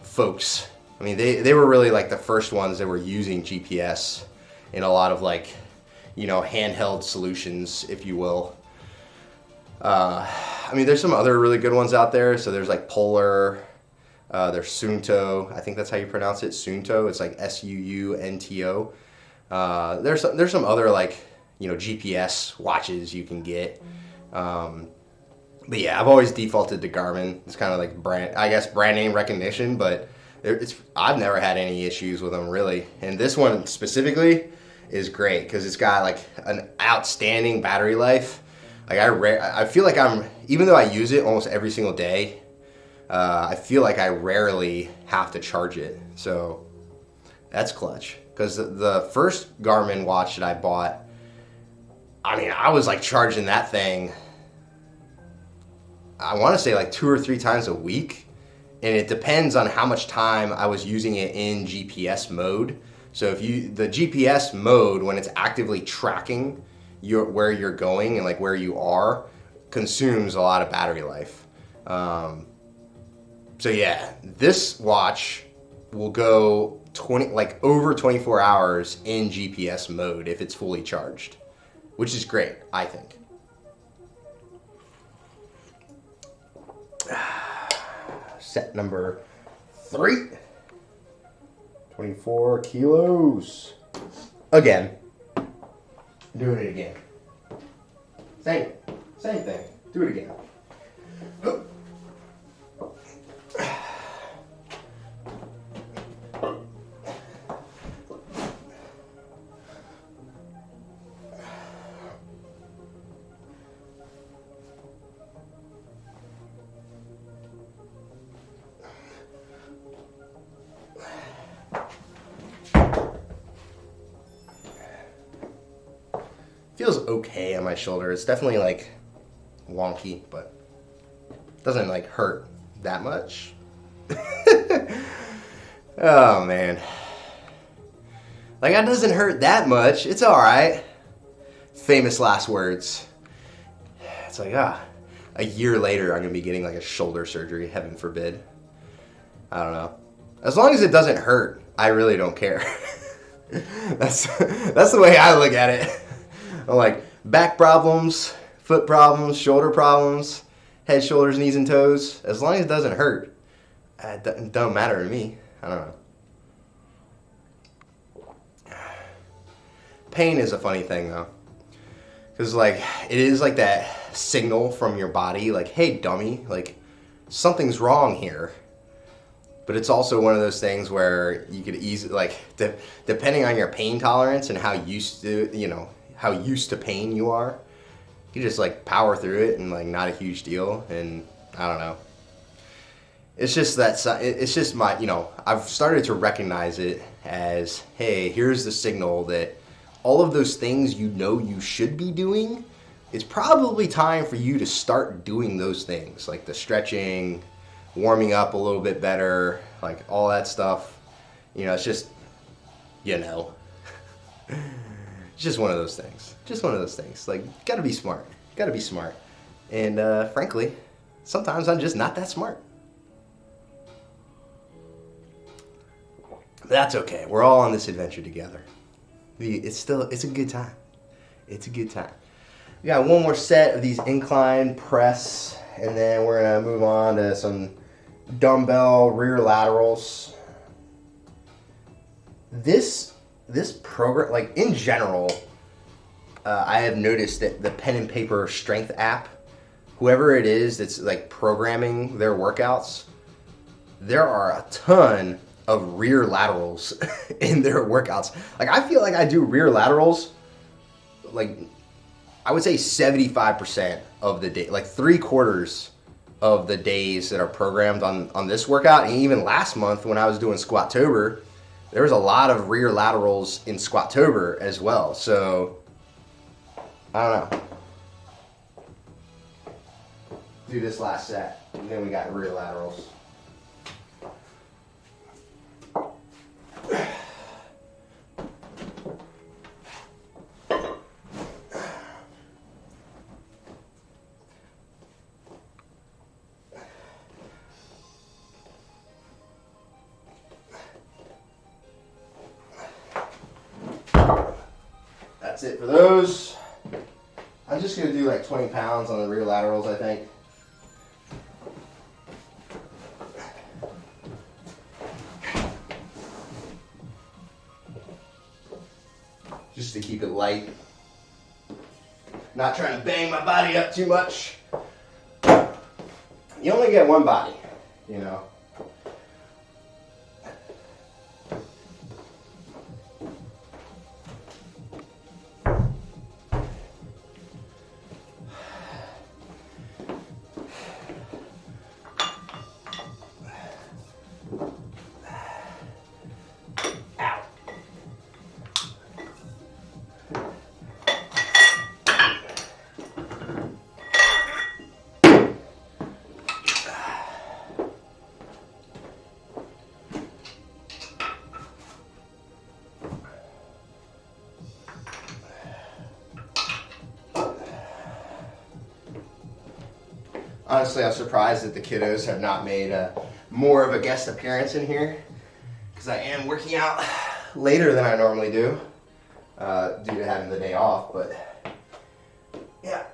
folks. I mean, they were really the first ones that were using GPS in a lot of handheld solutions, if you will. I mean, there's some other really good ones out there. So there's Polar, there's Suunto. I think that's how you pronounce it, Suunto. It's Suunto. There's some other GPS watches you can get. But yeah, I've always defaulted to Garmin. It's kind of like brand name recognition, but I've never had any issues with them really. And this one specifically is great because it's got like an outstanding battery life. Like I feel like even though I use it almost every single day, I feel like I rarely have to charge it. So that's clutch. Because the first Garmin watch that I bought, I mean, I was like charging that thing, I want to say like 2 or 3 times a week. And it depends on how much time I was using it in GPS mode. So the GPS mode, when it's actively tracking where you're going and like where you are, consumes a lot of battery life. So yeah, this watch will go over 24 hours in GPS mode if it's fully charged, which is great, I think. Set number 3. 24 kilos. Again. Doing it again. Same thing. Do it again. Feels okay on my shoulder. It's definitely like wonky, but it doesn't like hurt that much. Oh man. Like that doesn't hurt that much. It's all right. Famous last words. It's like, a year later I'm gonna be getting like a shoulder surgery, heaven forbid. I don't know. As long as it doesn't hurt, I really don't care. That's the way I look at it. I'm like, back problems, foot problems, shoulder problems, head, shoulders, knees, and toes. As long as it doesn't hurt, it don't matter to me. I don't know. Pain is a funny thing though. Because like, it is like that signal from your body, like, hey dummy, like something's wrong here. But it's also one of those things where you could easily, like, depending on your pain tolerance and how used to pain you are, you just like power through it and like not a huge deal. And I don't know. It's just I've started to recognize it as, hey, here's the signal that all of those things you should be doing, it's probably time for you to start doing those things, like the stretching, warming up a little bit better, like all that stuff. It's just, it's just one of those things. Like, gotta be smart. And frankly, sometimes I'm just not that smart. But that's okay. We're all on this adventure together. It's a good time. We got one more set of these incline press, and then we're gonna move on to some dumbbell rear laterals. This program, like in general, I have noticed that the pen and paper strength app, whoever it is that's like programming their workouts, there are a ton of rear laterals in their workouts. Like I feel like I do rear laterals, like I would say 75% of the day, like 3/4 of the days that are programmed on this workout. And even last month when I was doing Squattober, there was a lot of rear laterals in Squattober as well. So I don't know. Do this last set, and then we got rear laterals. That's it for those. I'm just going to do like 20 pounds on the rear laterals, I think. Just to keep it light. Not trying to bang my body up too much. You only get one body, you know. Honestly, I'm surprised that the kiddos have not made more of a guest appearance in here, because I am working out later than I normally do due to having the day off, but yeah.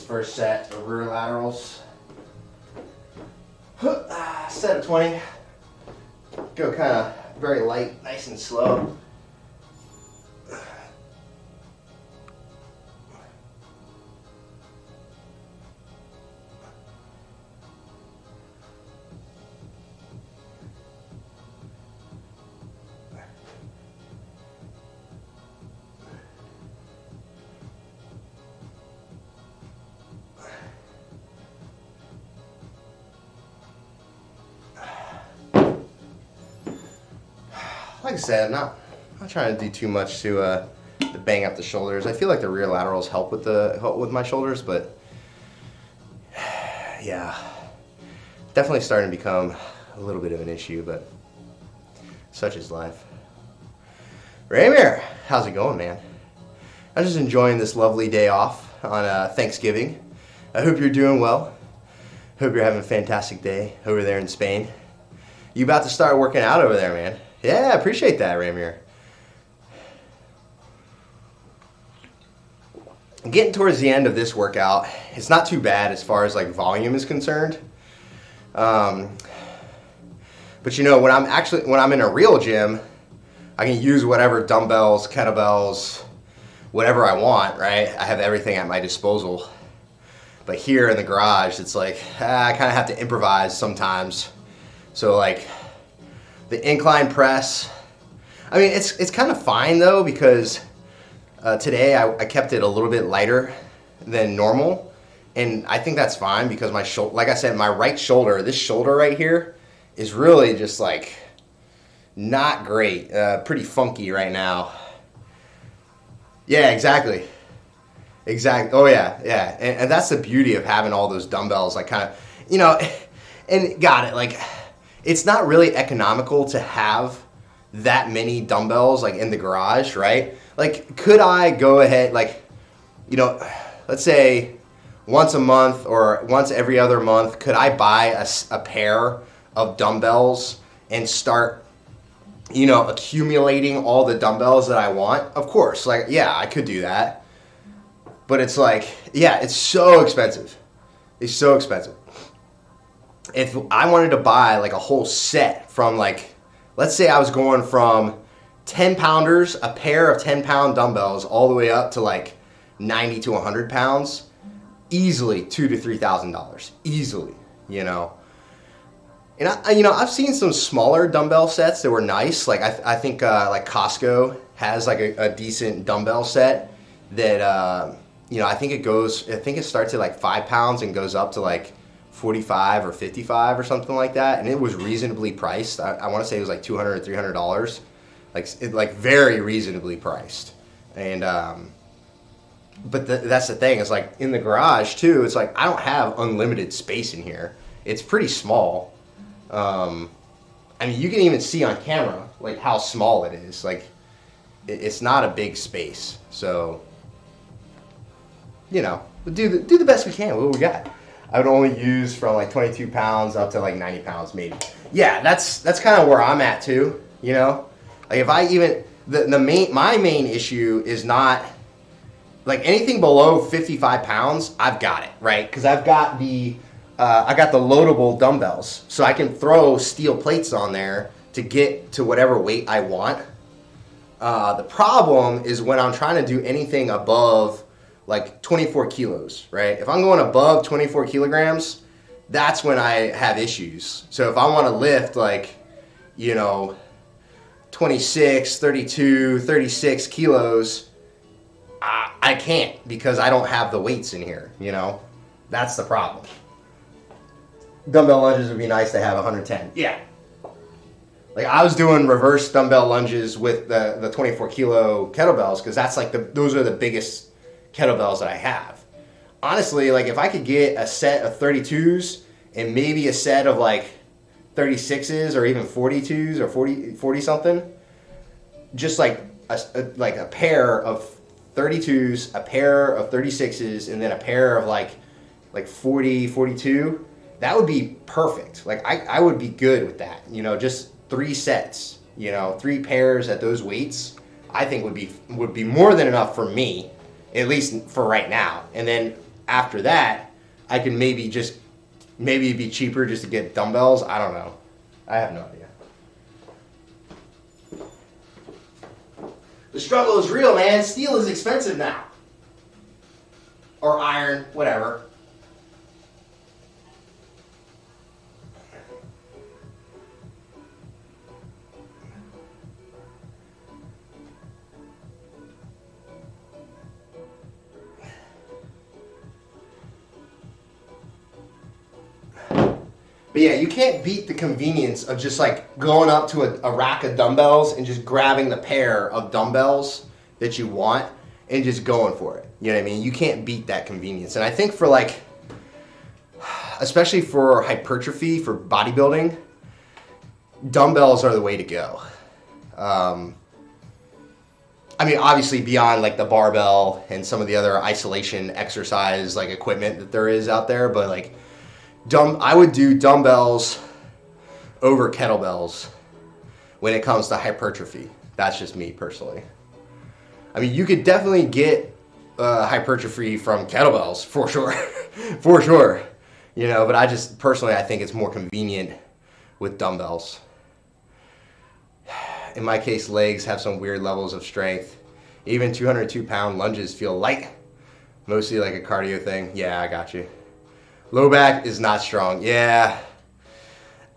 First set of rear laterals. Set of 20. Go kind of very light, nice and slow. Like I said, I'm not trying to do too much to bang up the shoulders. I feel like the rear laterals help with my shoulders, but yeah, definitely starting to become a little bit of an issue. But such is life. Ramir, how's it going, man? I'm just enjoying this lovely day off on Thanksgiving. I hope you're doing well. Hope you're having a fantastic day over there in Spain. You about to start working out over there, man? Yeah, I appreciate that, Ramir. Getting towards the end of this workout, it's not too bad as far as like volume is concerned. But you know, when I'm in a real gym, I can use whatever dumbbells, kettlebells, whatever I want, right? I have everything at my disposal. But here in the garage, it's like, I kind of have to improvise sometimes. So like, the incline press, I mean, it's kind of fine though, because today I kept it a little bit lighter than normal, and I think that's fine because my shoulder, like I said, my right shoulder, this shoulder right here, is really just like not great, pretty funky right now. Yeah, exactly. Oh yeah, and that's the beauty of having all those dumbbells, like kind of, you know, and got it, like, it's not really economical to have that many dumbbells like in the garage, right? Like, could I go ahead, like, you know, let's say once a month or once every other month, could I buy a pair of dumbbells and start, you know, accumulating all the dumbbells that I want? Of course, like, yeah, I could do that. But it's like, yeah, it's so expensive. It's so expensive. If I wanted to buy like a whole set from, like, let's say I was going from 10 pounders, a pair of 10-pound dumbbells, all the way up to like 90 to 100 pounds, easily $2,000 to $3,000, easily, you know. And I've seen some smaller dumbbell sets that were nice. Like I think like Costco has like a decent dumbbell set that you know, I think it starts at like 5 pounds and goes up to like 45 or 55 or something like that, and it was reasonably priced. I want to say it was like $200 or $300. like very reasonably priced. And but that's the thing, is like in the garage too, it's like I don't have unlimited space in here. It's pretty small. I mean, you can even see on camera like how small it is. Like it's not a big space. So, you know, we'll do the best we can with what we got. I would only use from like 22 pounds up to like 90 pounds maybe. Yeah, that's kind of where I'm at too, you know? Like if I even, my main issue is not, like anything below 55 pounds, I've got it, right? Because I've got the loadable dumbbells. So I can throw steel plates on there to get to whatever weight I want. The problem is when I'm trying to do anything above like 24 kilos, right? If I'm going above 24 kilograms, that's when I have issues. So if I want to lift like, you know, 26, 32, 36 kilos, I can't because I don't have the weights in here, you know? That's the problem. Dumbbell lunges would be nice to have 110. Yeah. Like I was doing reverse dumbbell lunges with the 24 kilo kettlebells because that's like those are the biggest kettlebells that I have. Honestly, like if I could get a set of 32s and maybe a set of like 36s or even 42s or 40 something, just like a pair of 32s, a pair of 36s, and then a pair of like 40, 42, that would be perfect. Like I would be good with that, you know, just 3 sets, you know, 3 pairs at those weights, I think would be more than enough for me, at least for right now. And then after that, I can maybe it'd be cheaper just to get dumbbells. I don't know. I have no idea. The struggle is real, man. Steel is expensive now. Or iron, whatever. But yeah, you can't beat the convenience of just like going up to a rack of dumbbells and just grabbing the pair of dumbbells that you want and just going for it. You know what I mean? You can't beat that convenience. And I think for like, especially for hypertrophy, for bodybuilding, dumbbells are the way to go. I mean, obviously beyond like the barbell and some of the other isolation exercise like equipment that there is out there, but like I would do dumbbells over kettlebells when it comes to hypertrophy. That's just me personally. I mean, you could definitely get hypertrophy from kettlebells for sure, for sure. You know, but I think it's more convenient with dumbbells. In my case, legs have some weird levels of strength. Even 202-pound lunges feel light, mostly like a cardio thing. Yeah, I got you. Low back is not strong. Yeah.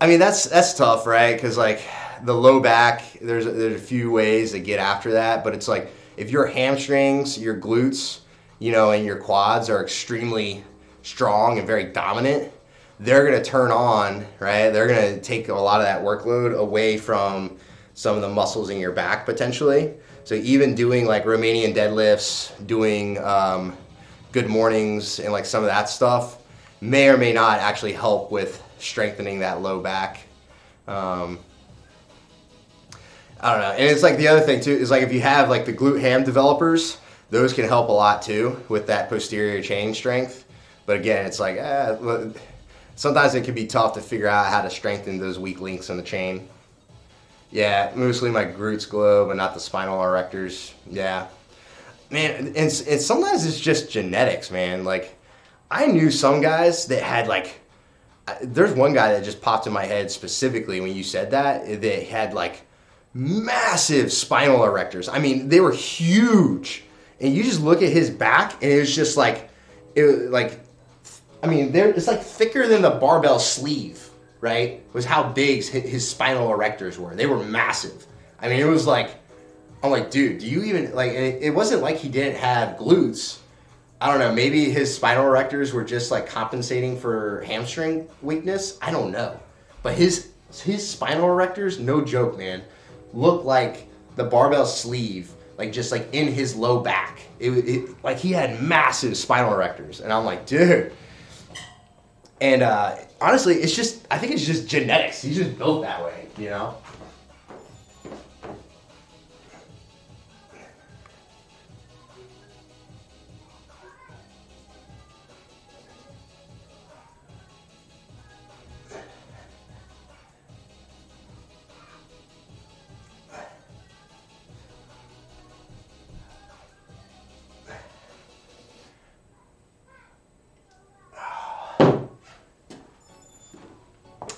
I mean, that's tough, right? Because, like, the low back, there's a few ways to get after that. But it's like, if your hamstrings, your glutes, you know, and your quads are extremely strong and very dominant, they're going to turn on, right? They're going to take a lot of that workload away from some of the muscles in your back, potentially. So even doing, like, Romanian deadlifts, doing good mornings and, like, some of that stuff, may or may not actually help with strengthening that low back. I don't know. And it's like the other thing too is like if you have like the glute ham developers, those can help a lot too with that posterior chain strength. But again, it's like sometimes it can be tough to figure out how to strengthen those weak links in the chain. Yeah, mostly my glutes glow, but not the spinal erectors. Yeah, man, and sometimes it's just genetics, man. Like, I knew some guys that had like, there's one guy that just popped in my head specifically when you said that had like massive spinal erectors. I mean, they were huge. And you just look at his back and it was just like, it's like thicker than the barbell sleeve, right? Was how big his spinal erectors were. They were massive. I mean, it was like, I'm like, dude, do you even, like, it wasn't like he didn't have glutes. I don't know, maybe his spinal erectors were just like compensating for hamstring weakness. I don't know. But his spinal erectors, no joke, man, look like the barbell sleeve, like just like in his low back. Like he had massive spinal erectors, and I'm like, dude. And honestly, I think it's just genetics. He's just built that way, you know?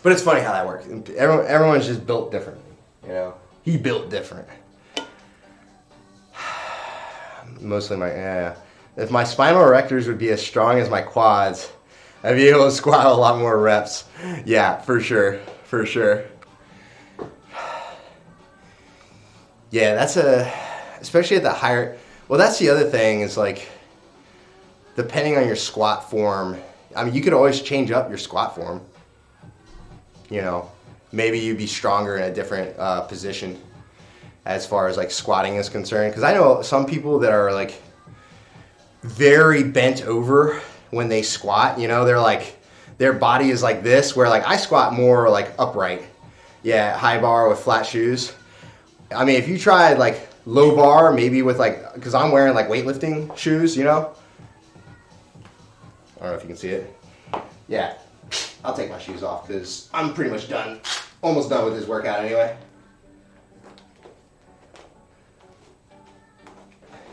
But it's funny how that works. Everyone's just built differently, you know? He built different. Mostly if my spinal erectors would be as strong as my quads, I'd be able to squat a lot more reps. Yeah, for sure. For sure. Yeah, especially at the higher, well, that's the other thing is like, depending on your squat form, I mean, you could always change up your squat form. You know, maybe you'd be stronger in a different position as far as like squatting is concerned. Because I know some people that are like very bent over when they squat. You know, they're like, their body is like this, where like I squat more like upright. Yeah, high bar with flat shoes. I mean, if you tried like low bar, maybe with like, because I'm wearing like weightlifting shoes, you know. I don't know if you can see it. Yeah. I'll take my shoes off because I'm pretty much done, almost done with this workout anyway.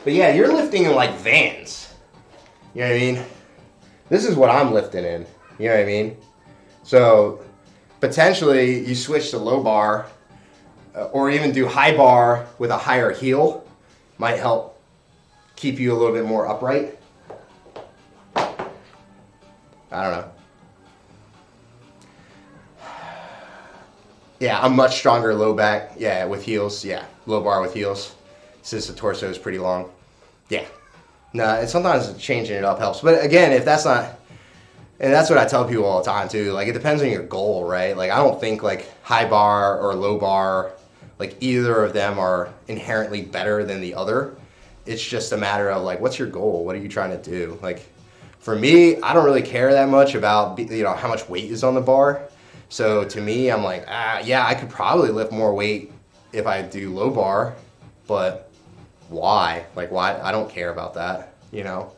But yeah, you're lifting in like Vans. You know what I mean? This is what I'm lifting in. You know what I mean? So potentially you switch to low bar or even do high bar with a higher heel. Might help keep you a little bit more upright. I don't know. Yeah, I'm much stronger low back. Yeah, with heels. Yeah, low bar with heels, since the torso is pretty long. Yeah. No, and sometimes changing it up helps. But again, if that's not, and that's what I tell people all the time too. Like, it depends on your goal, right? Like, I don't think like high bar or low bar, like either of them are inherently better than the other. It's just a matter of like, what's your goal? What are you trying to do? Like, for me, I don't really care that much about, you know, how much weight is on the bar. So to me, I'm like, yeah, I could probably lift more weight if I do low bar, but why? Like, why? I don't care about that, you know?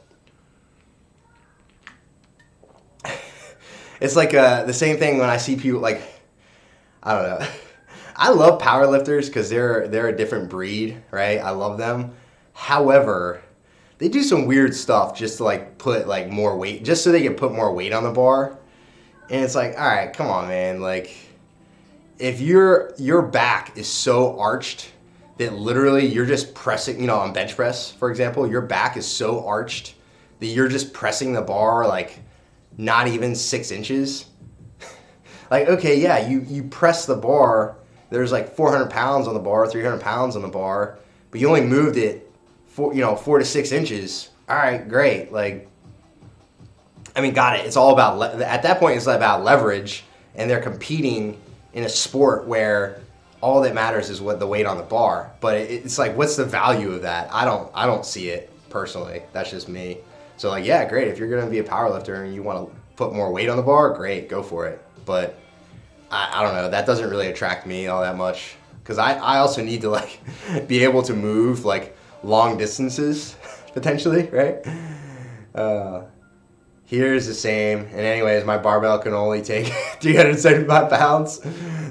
It's like the same thing when I see people like, I don't know. I love powerlifters because they're a different breed, right? I love them. However, they do some weird stuff just to like put like more weight, just so they can put more weight on the bar. And it's like, all right, come on, man. Like, if your back is so arched that literally you're just pressing, you know, on bench press, for example, your back is so arched that you're just pressing the bar like not even 6 inches. Like, okay, yeah, you press the bar. There's like 400 pounds on the bar, 300 pounds on the bar, but you only moved it 4 to 6 inches. All right, great. Like, I mean, got it. It's all about, at that point, it's about leverage, and they're competing in a sport where all that matters is what the weight on the bar. But it's like, what's the value of that? I don't see it personally. That's just me. So like, yeah, great. If you're going to be a powerlifter and you want to put more weight on the bar, great, go for it. But I don't know. That doesn't really attract me all that much because I also need to like be able to move like long distances potentially, right? Here's the same. And anyways, my barbell can only take 375 pounds.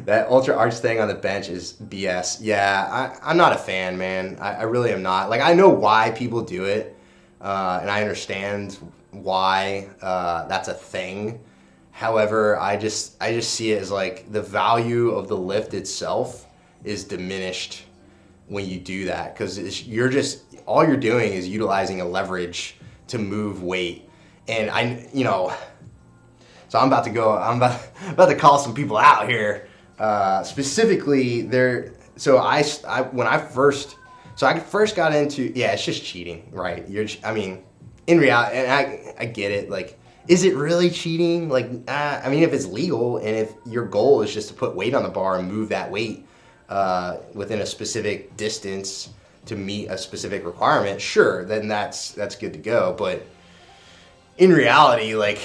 That ultra arch thing on the bench is BS. Yeah, I'm not a fan, man. I really am not. Like, I know why people do it, and I understand why that's a thing. However, I just see it as like the value of the lift itself is diminished when you do that because all you're doing is utilizing a leverage to move weight. And so I'm about to call some people out here. Specifically, I first got into, yeah, it's just cheating, right? In reality, and I get it. Like, is it really cheating? Like, if it's legal and if your goal is just to put weight on the bar and move that weight, within a specific distance to meet a specific requirement, sure, then that's good to go. But in reality, like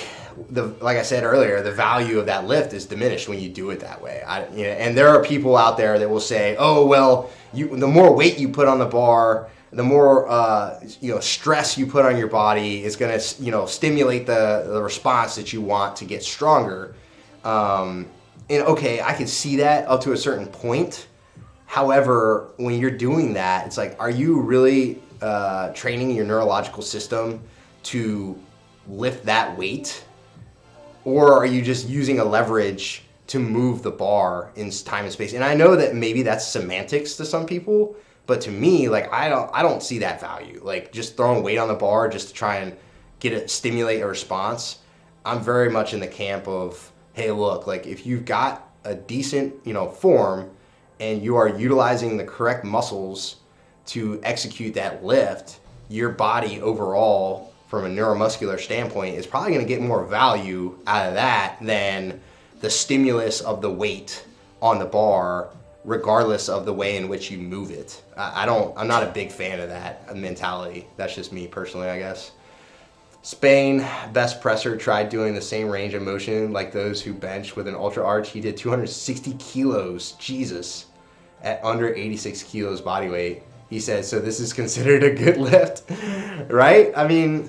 I said earlier, the value of that lift is diminished when you do it that way. And there are people out there that will say, oh, well, the more weight you put on the bar, the more stress you put on your body is going to stimulate the response that you want to get stronger. And okay, I can see that up to a certain point. However, when you're doing that, it's like, are you really training your neurological system to lift that weight? Or are you just using a leverage to move the bar in time and space? And I know that maybe that's semantics to some people, but to me, like, I don't see that value. Like, just throwing weight on the bar just to try and stimulate a response. I'm very much in the camp of, hey, look, like, if you've got a decent, form and you are utilizing the correct muscles to execute that lift, your body overall, from a neuromuscular standpoint, is probably going to get more value out of that than the stimulus of the weight on the bar, regardless of the way in which you move it. I'm not a big fan of that mentality. That's just me personally, I guess. Spain, best presser, tried doing the same range of motion like those who bench with an ultra arch. He did 260 kilos, Jesus, at under 86 kilos body weight. He said, so this is considered a good lift, right? I mean,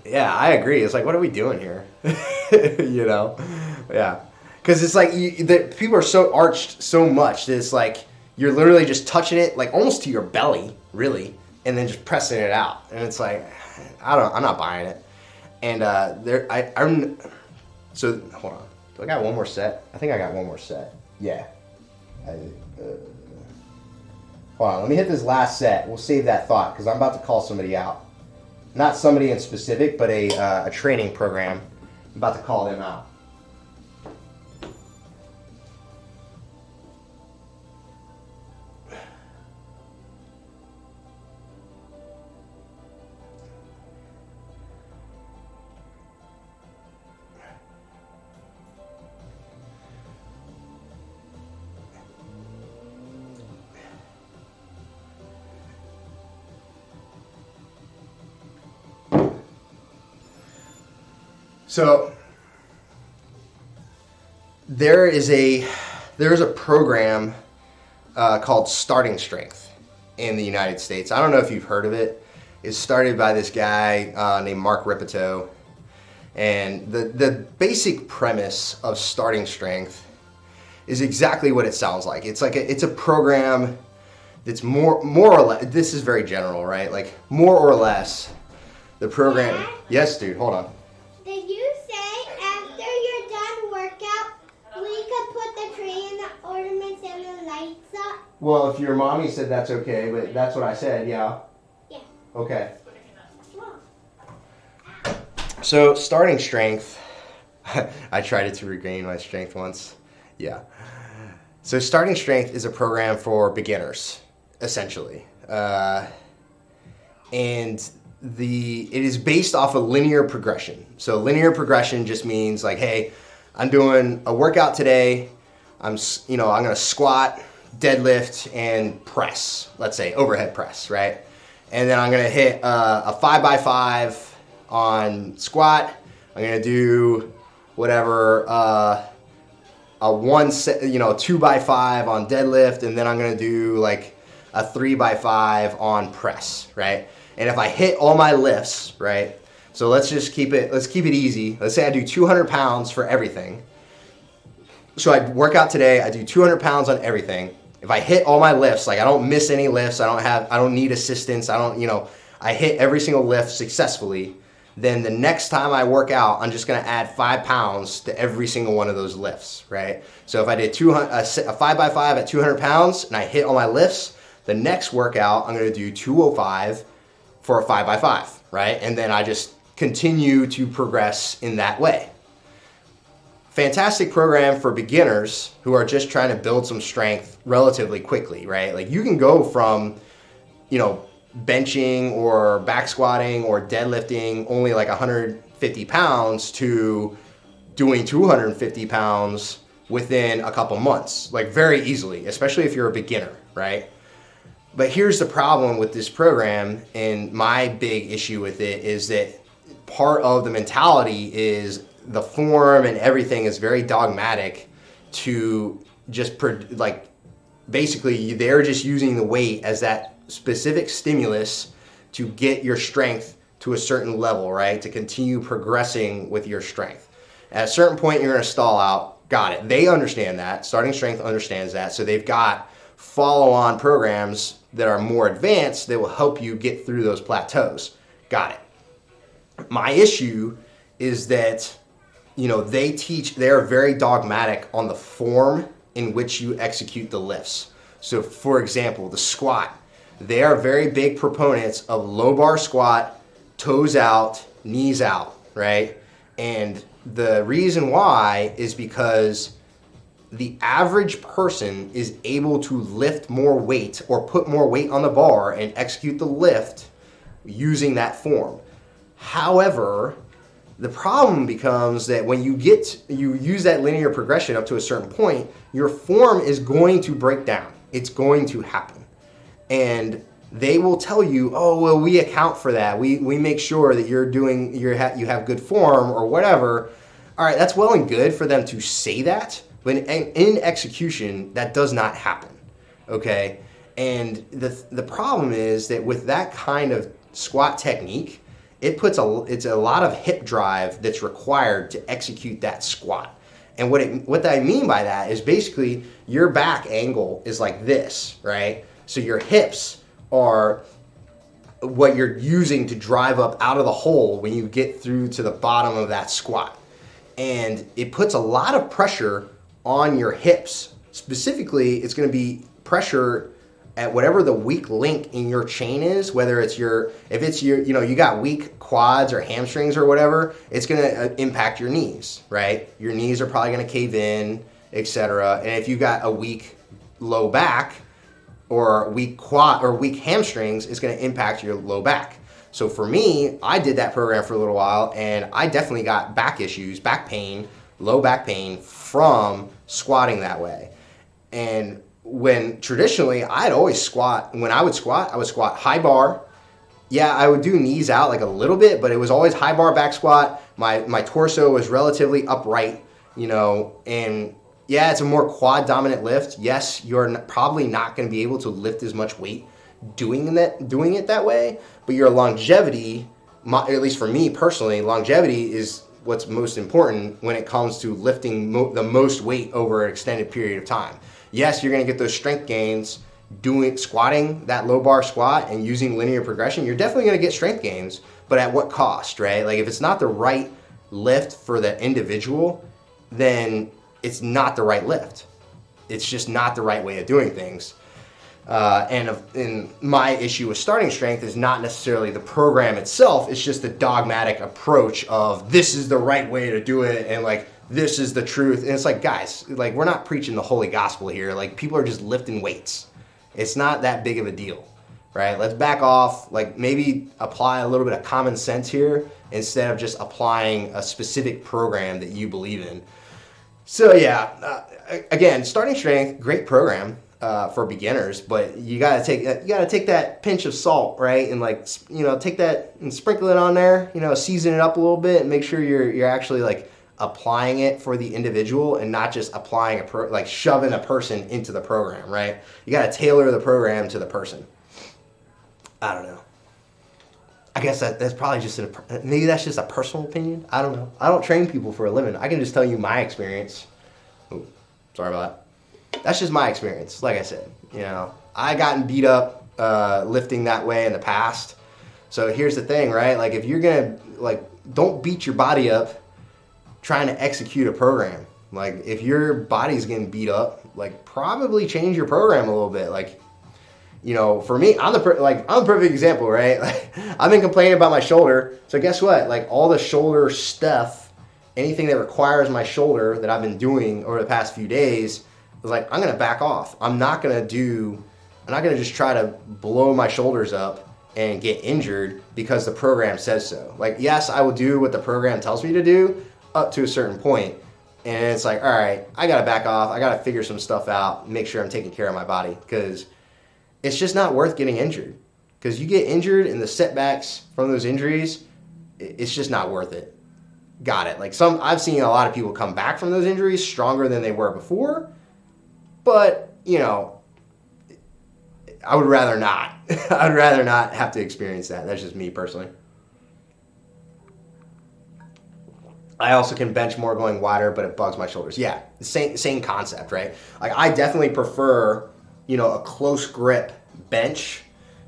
yeah, I agree. It's like, what are we doing here? Yeah. Because it's like, people are so arched so much that it's like, you're literally just touching it, like almost to your belly, really, and then just pressing it out. And it's like, I'm not buying it. And so hold on. Do I got one more set? I think I got one more set. Yeah. Hold on, let me hit this last set. We'll save that thought because I'm about to call somebody out. Not somebody in specific, but a training program. I'm about to call them out. So there is a program called Starting Strength in the United States. I don't know if you've heard of it. It's started by this guy named Mark Ripito. And the basic premise of Starting Strength is exactly what it sounds like. It's a program that's more or less, this is very general, right? Like more or less the program. Dad? Yes, dude, hold on. Did you say after you're done workout, we could put the tree in the ornaments and the lights up? Well, if your mommy said that's okay, but that's what I said, yeah. Yeah. Okay. So, Starting Strength, I tried it to regain my strength once. Yeah. So, Starting Strength is a program for beginners, essentially. And it is based off a linear progression. So, linear progression just means like, hey, I'm doing a workout today. I'm going to squat, deadlift, and press. Let's say overhead press, right? And then I'm going to hit a 5x5 on squat. I'm going to do whatever, a 2x5 on deadlift, and then I'm going to do like a 3x5 on press, right? And if I hit all my lifts, right? So let's keep it easy. Let's say I do 200 pounds for everything. So I work out today, I do 200 pounds on everything. If I hit all my lifts, like I don't miss any lifts, I don't need assistance, I hit every single lift successfully, then the next time I work out, I'm just gonna add 5 pounds to every single one of those lifts, right? So if I did a 5x5 at 200 pounds and I hit all my lifts, the next workout, I'm gonna do 205 for a 5x5, right? And then I just continue to progress in that way. Fantastic program for beginners who are just trying to build some strength relatively quickly, right? Like you can go from, benching or back squatting or deadlifting only like 150 pounds to doing 250 pounds within a couple months, like very easily, especially if you're a beginner, right? But here's the problem with this program, and my big issue with it is that part of the mentality is the form and everything is very dogmatic to just like basically they're just using the weight as that specific stimulus to get your strength to a certain level, right? To continue progressing with your strength. At a certain point, you're going to stall out. Got it. They understand that. Starting Strength understands that. So they've got follow-on programs that are more advanced that will help you get through those plateaus. Got it. My issue is that, you know, they're very dogmatic on the form in which you execute the lifts. So for example, the squat, they are very big proponents of low bar squat, toes out, knees out, right? And the reason why is because the average person is able to lift more weight or put more weight on the bar and execute the lift using that form. However, the problem becomes that when you use that linear progression up to a certain point, your form is going to break down. It's going to happen. And they will tell you, oh, well, we account for that. We make sure that you have good form or whatever. All right, that's well and good for them to say that, but in execution, that does not happen, okay? And the problem is that with that kind of squat technique, it's a lot of hip drive that's required to execute that squat. And what I mean by that is basically your back angle is like this, right? So your hips are what you're using to drive up out of the hole when you get through to the bottom of that squat. And it puts a lot of pressure on your hips. Specifically, it's going to be pressure at whatever the weak link in your chain is, whether it's you got weak quads or hamstrings or whatever, it's going to impact your knees, right? Your knees are probably going to cave in, etc. And if you got a weak low back or weak quad or weak hamstrings, it's going to impact your low back. So for me, I did that program for a little while, and I definitely got back issues, back pain, low back pain from squatting that way. And when traditionally I'd always squat, when I would squat high bar. Yeah, I would do knees out like a little bit, but it was always high bar back squat. My torso was relatively upright, you know, and yeah, it's a more quad dominant lift. Yes, you're probably not going to be able to lift as much weight doing it that way, but your longevity, at least for me personally, longevity is what's most important when it comes to lifting the most weight over an extended period of time. Yes, you're going to get those strength gains squatting that low bar squat and using linear progression. You're definitely going to get strength gains, but at what cost, right? Like if it's not the right lift for the individual, then it's not the right lift. It's just not the right way of doing things. And my issue with Starting Strength is not necessarily the program itself. It's just the dogmatic approach of this is the right way to do it, and like this is the truth. And it's like, guys, like we're not preaching the holy gospel here. Like people are just lifting weights. It's not that big of a deal, right? Let's back off. Like maybe apply a little bit of common sense here instead of just applying a specific program that you believe in. So yeah, again, Starting Strength, great program. For beginners, but you gotta take that pinch of salt, right? And like, you know, take that and sprinkle it on there, you know, season it up a little bit and make sure you're actually like applying it for the individual and not just applying like shoving a person into the program, right? You gotta tailor the program to the person. I don't know. I guess that's probably just maybe that's just a personal opinion. I don't know. I don't train people for a living. I can just tell you my experience. Ooh, sorry about that. That's just my experience. Like I said, you know, I gotten beat up lifting that way in the past. So here's the thing, right? Like if you're gonna don't beat your body up trying to execute a program. Like if your body's getting beat up, like probably change your program a little bit. Like, you know, for me, I'm the perfect example, right? Like I've been complaining about my shoulder. So guess what? Like all the shoulder stuff, anything that requires my shoulder that I've been doing over the past few days, like I'm gonna back off. I'm not gonna just try to blow my shoulders up and get injured because the program says so. Like yes, I will do what the program tells me to do up to a certain point, And it's like, all right, I got to back off. I got to figure some stuff out, make sure I'm taking care of my body, because it's just not worth getting injured. Because you get injured and the setbacks from those injuries, it's just not worth it. Got it. Like I've seen a lot of people come back from those injuries stronger than they were before, but you know, I would rather not. I'd rather not have to experience that. That's just me personally. I also can bench more going wider, but it bugs my shoulders. Yeah, same concept, right? Like I definitely prefer, you know, a close grip bench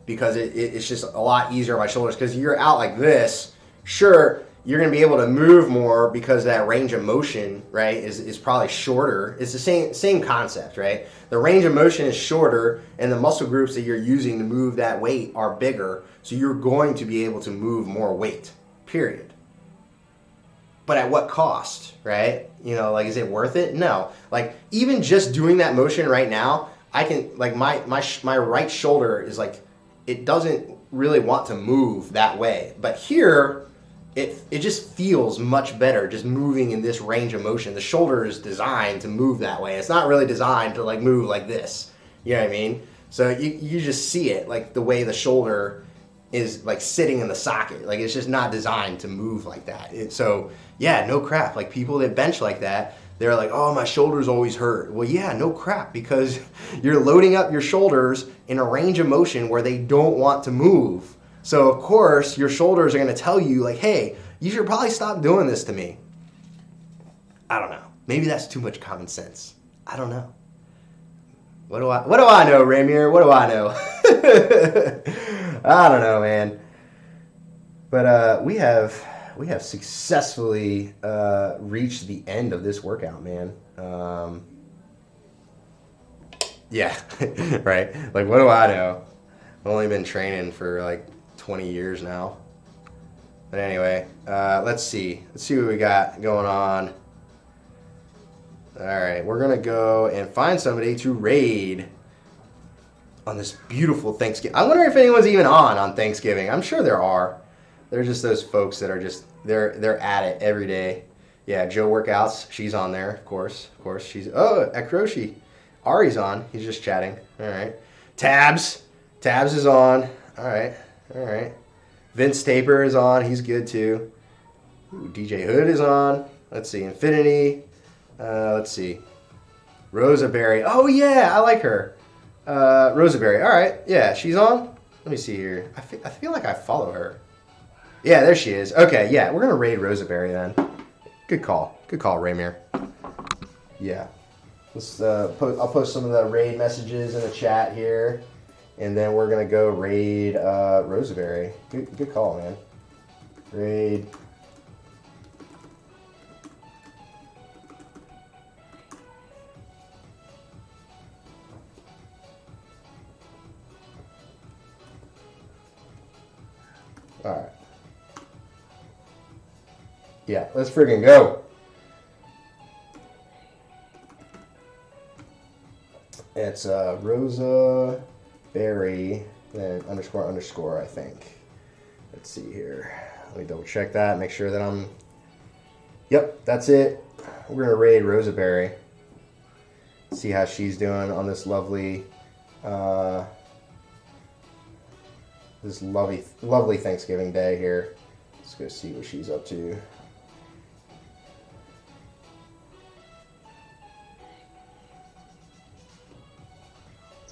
because it's just a lot easier on my shoulders. Because you're out like this, sure, you're going to be able to move more because that range of motion, right, is probably shorter. It's the same concept, right? The range of motion is shorter, and the muscle groups that you're using to move that weight are bigger, so you're going to be able to move more weight, period. But at what cost, right? You know, like, is it worth it? No. Like, even just doing that motion right now, I can, like, my right shoulder is like, it doesn't really want to move that way. But here, it just feels much better just moving in this range of motion. The shoulder is designed to move that way. It's not really designed to like move like this. You know what I mean? So you just see it, like the way the shoulder is like sitting in the socket. Like it's just not designed to move like that. So yeah, no crap. Like people that bench like that, they're like, oh, my shoulders always hurt. Well, yeah, no crap, because you're loading up your shoulders in a range of motion where they don't want to move. So, of course, your shoulders are going to tell you, like, hey, you should probably stop doing this to me. I don't know. Maybe that's too much common sense. I don't know. What do I know, Ramir? What do I know? I don't know, man. But we have successfully reached the end of this workout, man. Yeah, right? Like, what do I know? I've only been training for, like, 20 years now. But anyway, let's see. Let's see what we got going on. All right, we're going to go and find somebody to raid on this beautiful Thanksgiving. I wonder if anyone's even on Thanksgiving. I'm sure there are. They're just those folks that are just, they're at it every day. Yeah, Joe Workouts, she's on there, of course. Of course, she's, oh, Akroshi. Ari's on. He's just chatting. All right. Tabs is on. All right. Vince Taper is on. He's good too. Ooh, DJ Hood is on. Let's see. Infinity. Let's see. Rosaberry. Oh, yeah. I like her. Rosaberry. All right. Yeah, she's on. Let me see here. I feel like I follow her. Yeah, there she is. Okay, yeah. We're going to raid Rosaberry then. Good call. Good call, Ramir. Yeah. Let's I'll post some of the raid messages in the chat here. And then we're going to go raid Rosaberry. Good call, man. Raid. All right. Yeah, let's friggin' go. It's Rosa Berry, then __, I think. Let's see here. Let me double check that, make sure that I'm... Yep, that's it. We're going to raid Rosaberry. See how she's doing on this lovely... this lovely Thanksgiving day here. Let's go see what she's up to.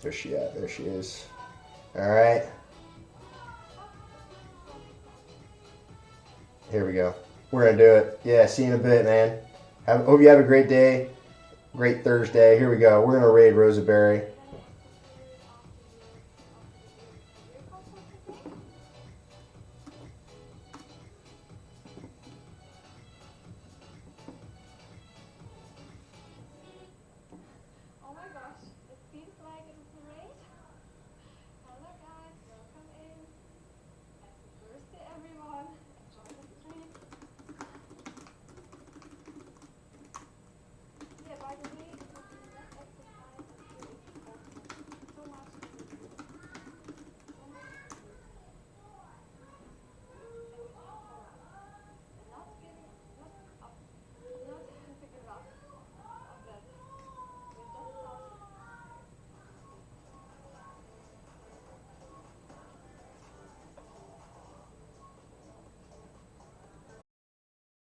Where's she at? There she is. All right. Here we go. We're going to do it. Yeah, see you in a bit, man. Hope you have a great day. Great Thursday. Here we go. We're going to raid Rosaberry.